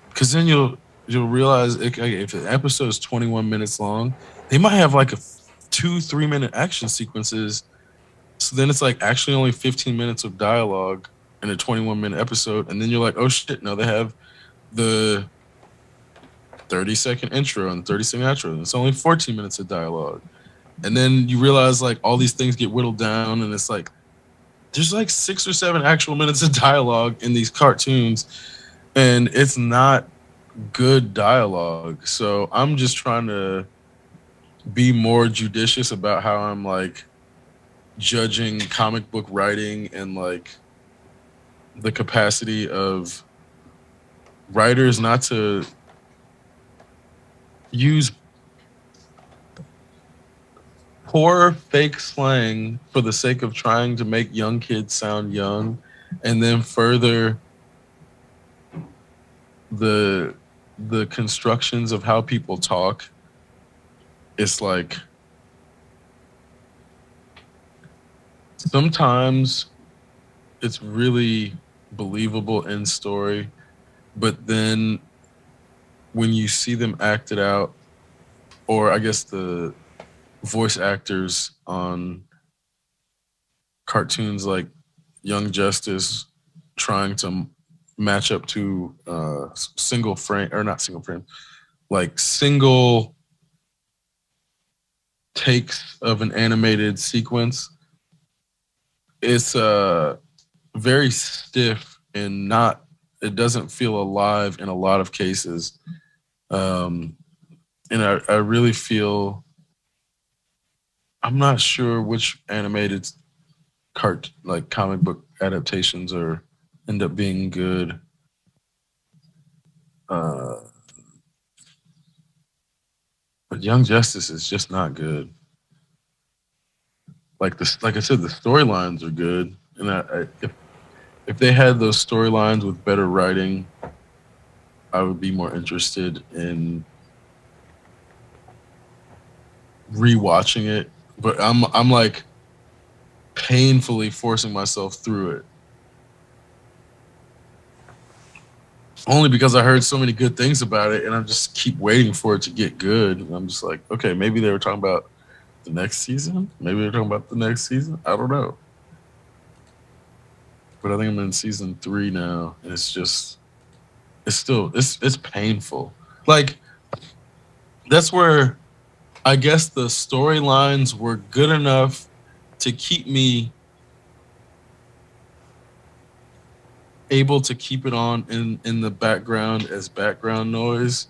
Because then you'll realize if an episode is 21 minutes long, they might have like a 2-3 minute action sequences. So then it's like actually only 15 minutes of dialogue in a 21-minute episode. And then you're like, oh shit, no, they have the 30-second intro and 30-second outro. And it's only 14 minutes of dialogue. And then you realize like all these things get whittled down, and it's like there's like 6 or 7 actual minutes of dialogue in these cartoons, and it's not good dialogue. So I'm just trying to be more judicious about how I'm like judging comic book writing and like the capacity of writers not to use poor fake slang for the sake of trying to make young kids sound young, and then further the constructions of how people talk. It's like sometimes it's really believable in story, but then when you see them act it out, or I guess the voice actors on cartoons like Young Justice trying to match up to single frame, or not single frame, like single takes of an animated sequence, it's very stiff and not, it doesn't feel alive in a lot of cases. And I really feel, I'm not sure which animated comic book adaptations are end up being good. But Young Justice is just not good. Like I said, the storylines are good, and if they had those storylines with better writing, I would be more interested in rewatching it. But I'm like painfully forcing myself through it, only because I heard so many good things about it, and I just keep waiting for it to get good. And I'm just like, okay, maybe they were talking about the next season. Maybe they're talking about the next season. I don't know. But I think I'm in season 3 now, and it's painful. Like, that's where I guess the storylines were good enough to keep me able to keep it on in the background as background noise.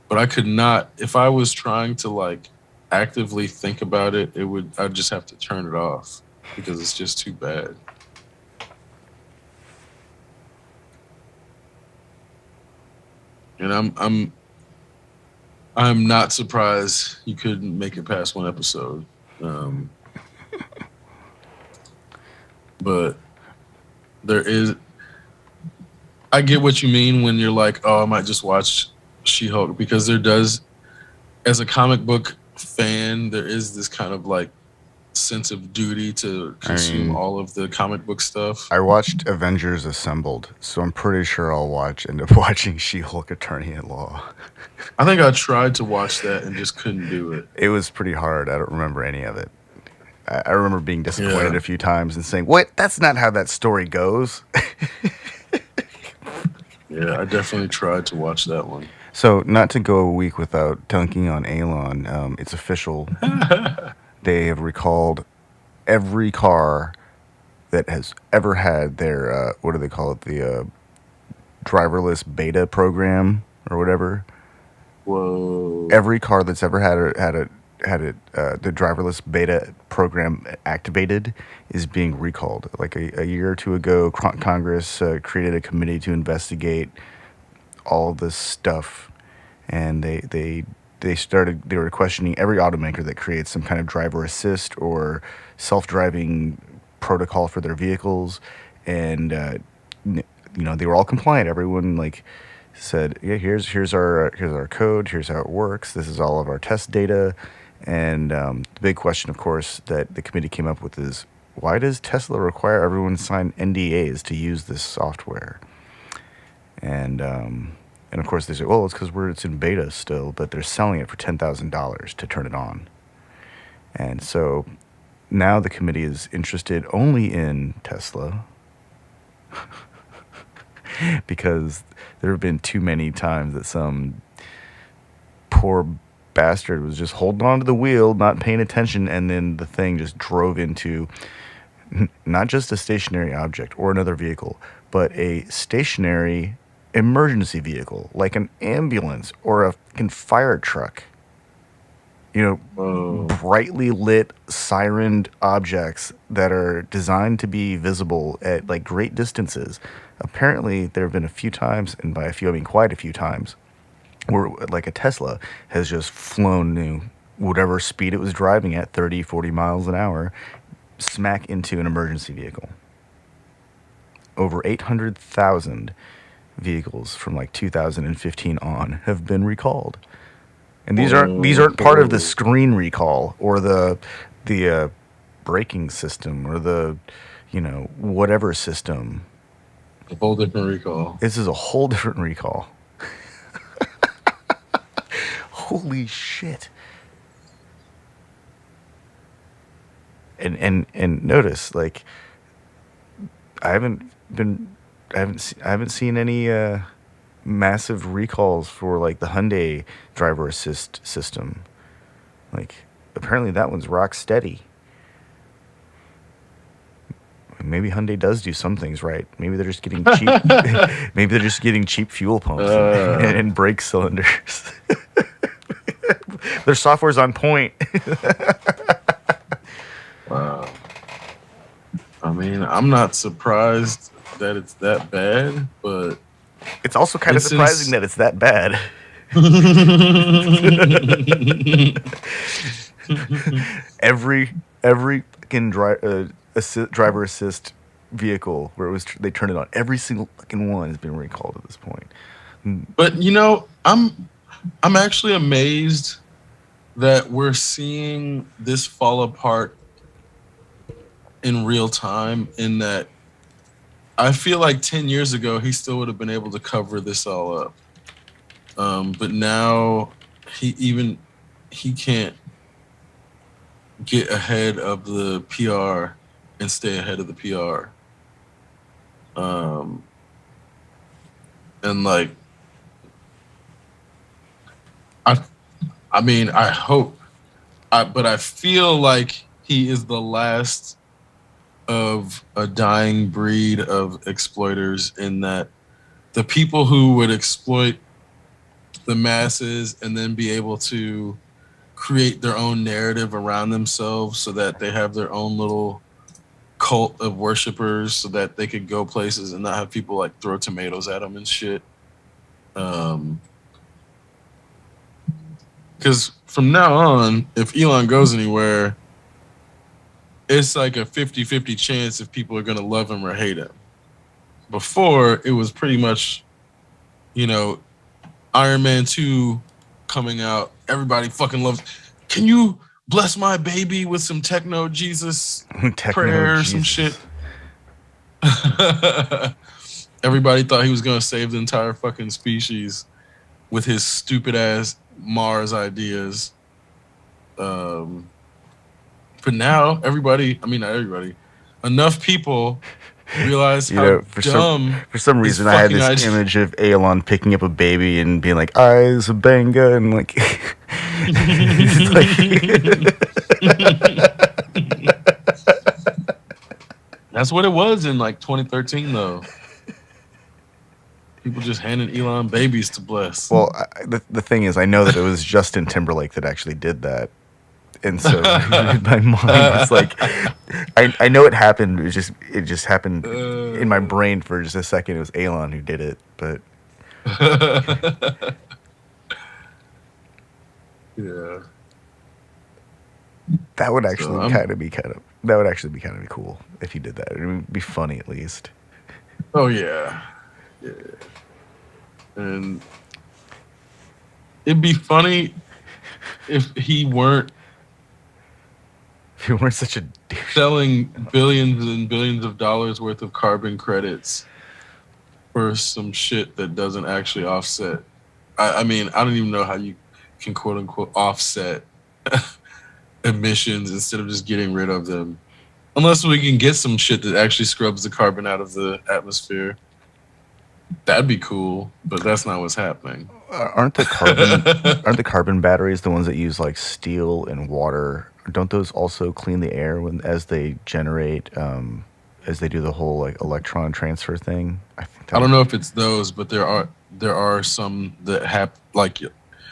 But I could not, if I was trying to like actively think about it, I'd just have to turn it off because it's just too bad. And I'm not surprised you couldn't make it past one episode. But I get what you mean when you're like, oh, I might just watch She-Hulk, because there does as a comic book fan, there is this kind of like sense of duty to consume all of the comic book stuff. I watched Avengers Assembled, so I'm pretty sure I'll end up watching She-Hulk Attorney at Law. I think I tried to watch that and just couldn't do it. It was pretty hard. I don't remember any of it. I remember being disappointed a few times and saying, "What? That's not how that story goes." Yeah, I definitely tried to watch that one. So, not to go a week without dunking on Elon, it's official. They have recalled every car that has ever had their, what do they call it, the driverless beta program or whatever. Whoa! Every car that's ever the driverless beta program activated is being recalled. Like a year or two ago, Congress created a committee to investigate all of this stuff, and they were questioning every automaker that creates some kind of driver assist or self-driving protocol for their vehicles, and they were all compliant. Everyone said, yeah, here's our code, here's how it works, this is all of our test data. And the big question, of course, that the committee came up with is, why does Tesla require everyone to sign NDAs to use this software? And of course they say, well, it's because it's in beta still, but they're selling it for $10,000 to turn it on. And so now the committee is interested only in Tesla because there have been too many times that some poor bastard was just holding on to the wheel, not paying attention, and then the thing just drove into not just a stationary object or another vehicle, but a stationary emergency vehicle like an ambulance or a fucking fire truck. Brightly lit, sirened objects that are designed to be visible at great distances. Apparently, there have been a few times, and by a few I mean quite a few times, where a Tesla has just flown whatever speed it was driving at, 30, 40 miles an hour, smack into an emergency vehicle. Over 800,000 vehicles from 2015 on have been recalled. And these aren't part of the screen recall or the braking system or the whatever system. A whole different recall. This is a whole different recall. Holy shit. And notice, I haven't seen any massive recalls for the Hyundai driver assist system. Apparently that one's rock steady. Maybe Hyundai does do some things right. Maybe they're just getting cheap. Maybe they're just getting cheap fuel pumps and brake cylinders. Their software's on point. Wow. I mean, I'm not surprised that it's that bad, but it's also kind of surprising that it's that bad. every fucking driver assist vehicle where they turned it on, every single fucking one has been recalled at this point. But I'm actually amazed that we're seeing this fall apart in real time, in that I feel like 10 years ago he still would have been able to cover this all up. But now he can't get ahead of the PR and stay ahead of the PR. And I mean, I hope, but I feel like he is the last of a dying breed of exploiters, in that the people who would exploit the masses and then be able to create their own narrative around themselves so that they have their own little cult of worshipers, so that they could go places and not have people throw tomatoes at them and shit. Because from now on, if Elon goes anywhere, it's a 50-50 chance if people are going to love him or hate him. Before, it was pretty much, Iron Man 2 coming out. Everybody fucking loves. Can you bless my baby with some techno Jesus prayer or some shit? Everybody thought he was gonna save the entire fucking species with his stupid ass Mars ideas. But now everybody, I mean not everybody, enough people realize how dumb. For some reason, I had this image of Aelon picking up a baby and being like, "Eyes of Banga," and like, he's That's what it was in like 2013, though. People just handing Elon babies to bless. Well, the thing is, I know that it was Justin Timberlake that actually did that. And so in my mind, it's like I know it happened. It just happened in my brain for just a second. It was Aelon who did it, but yeah, that would actually be kind of cool if he did that. It would be funny at least. Oh yeah, yeah, and it'd be funny if he weren't. If you weren't such a douche. Selling billions and billions of dollars worth of carbon credits for some shit that doesn't actually offset. I mean, I don't even know how you can quote unquote offset emissions instead of just getting rid of them. Unless we can get some shit that actually scrubs the carbon out of the atmosphere. That'd be cool, but that's not what's happening. Aren't the carbon batteries the ones that use like steel and water? Don't those also clean the air as they generate, as they do the whole like electron transfer thing? I don't know if it's those, but there are some that have like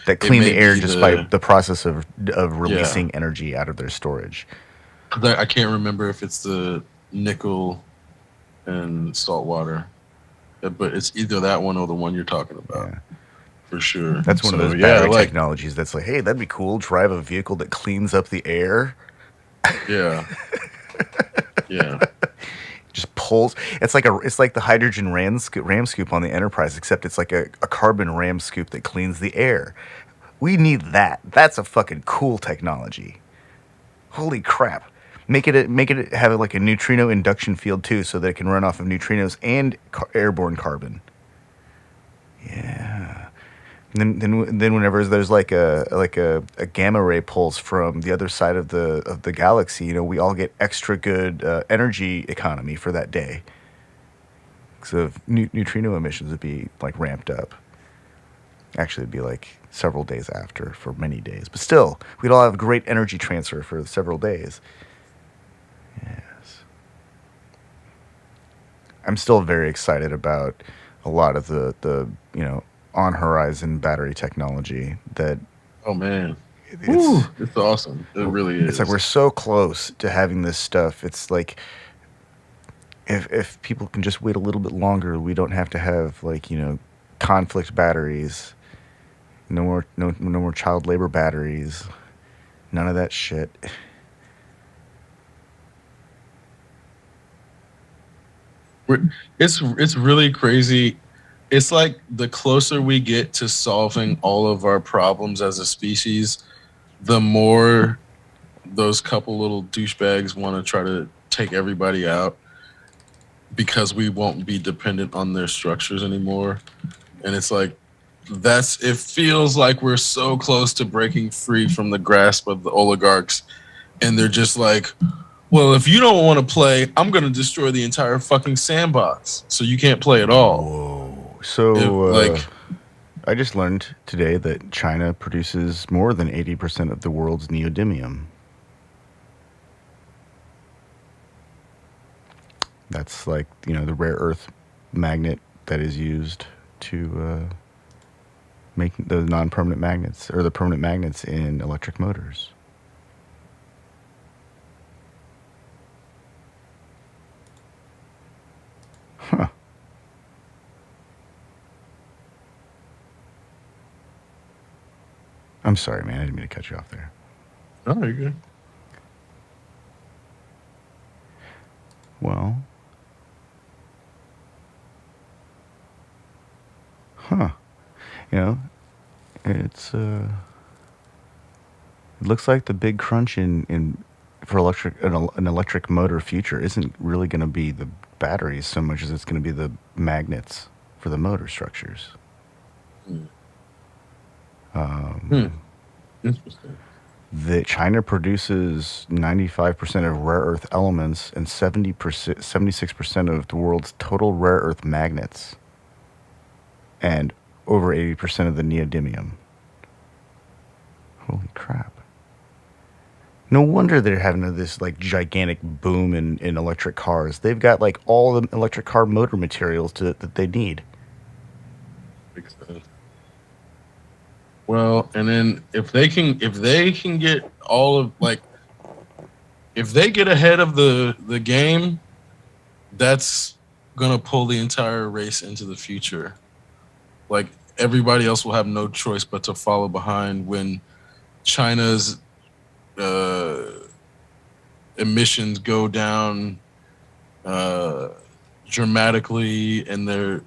that clean the air just by the process of releasing energy out of their storage. I can't remember if it's the nickel and salt water, but it's either that one or the one you're talking about. Yeah. For sure. That's one of those battery technologies that's like, hey, that'd be cool. Drive a vehicle that cleans up the air. Yeah. Yeah. Just pulls. It's like the hydrogen ram scoop on the Enterprise, except it's like a carbon ram scoop that cleans the air. We need that. That's a fucking cool technology. Holy crap. Make it have like a neutrino induction field too, so that it can run off of neutrinos and airborne carbon. Yeah. And then whenever there's like a gamma ray pulse from the other side of the galaxy, we all get extra good energy economy for that day. So neutrino emissions would be like ramped up. Actually, it'd be like several days after for many days, but still, we'd all have great energy transfer for several days. Yes, I'm still very excited about a lot of the on horizon battery technology that. Oh man, it's awesome. It really is. It's like we're so close to having this stuff. It's like if people can just wait a little bit longer, we don't have to have like conflict batteries. No more child labor batteries. None of that shit. It's really crazy. It's like the closer we get to solving all of our problems as a species, the more those couple little douchebags want to try to take everybody out because we won't be dependent on their structures anymore. And it's like, it feels like we're so close to breaking free from the grasp of the oligarchs. And they're just like, well, if you don't want to play, I'm going to destroy the entire fucking sandbox. So you can't play at all. Whoa. So, I just learned today that China produces more than 80% of the world's neodymium. That's like, the rare earth magnet that is used to make the non-permanent magnets, or the permanent magnets in electric motors. Huh. I'm sorry, man. I didn't mean to cut you off there. No, you're good. Well. Huh. It's it looks like the big crunch in for an electric motor future isn't really going to be the batteries so much as it's going to be the magnets for the motor structures. Interesting. China produces 95% of rare earth elements and 76% of the world's total rare earth magnets, and over 80% of the neodymium. Holy crap. No wonder they're having this like gigantic boom in electric cars. They've got like all the electric car motor materials that they need. Makes sense. Well, and then if they can get all of like, if they get ahead of the game, that's gonna pull the entire race into the future. Like everybody else will have no choice but to follow behind when China's emissions go down dramatically, and their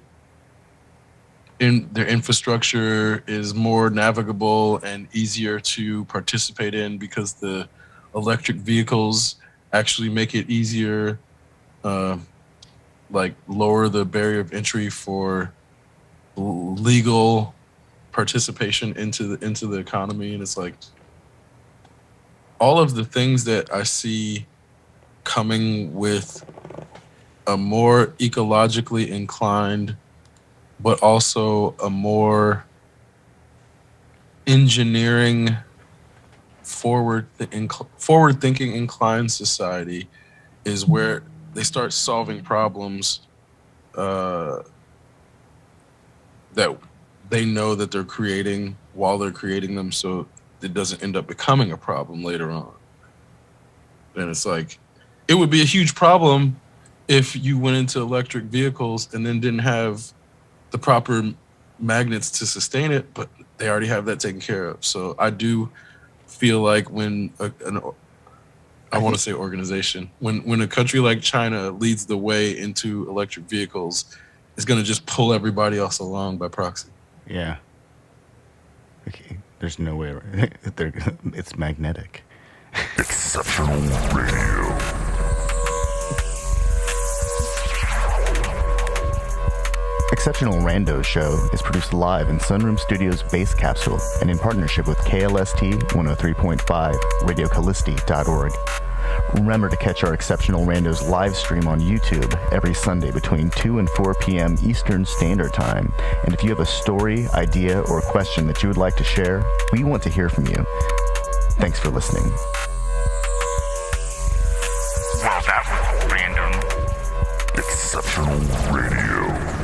infrastructure is more navigable and easier to participate in because the electric vehicles actually make it easier, like lower the barrier of entry for legal participation into the economy. And it's like all of the things that I see coming with a more ecologically inclined, but also a more engineering forward-thinking inclined society is where they start solving problems that they know that they're creating while they're creating them, so it doesn't end up becoming a problem later on. And it's like, it would be a huge problem if you went into electric vehicles and then didn't have the proper magnets to sustain it, but they already have that taken care of. So I do feel like when I want to say organization, when a country like China leads the way into electric vehicles, it's going to just pull everybody else along by proxy. Yeah. Okay. There's no way. It's magnetic. Exceptional Radio. Exceptional Randos show is produced live in Sunroom Studios' Base Capsule and in partnership with KLST 103.5, RadioCallisti.org. Remember to catch our Exceptional Randos live stream on YouTube every Sunday between 2 and 4 p.m. Eastern Standard Time. And if you have a story, idea, or question that you would like to share, we want to hear from you. Thanks for listening. Well, that was random. Exceptional Radio.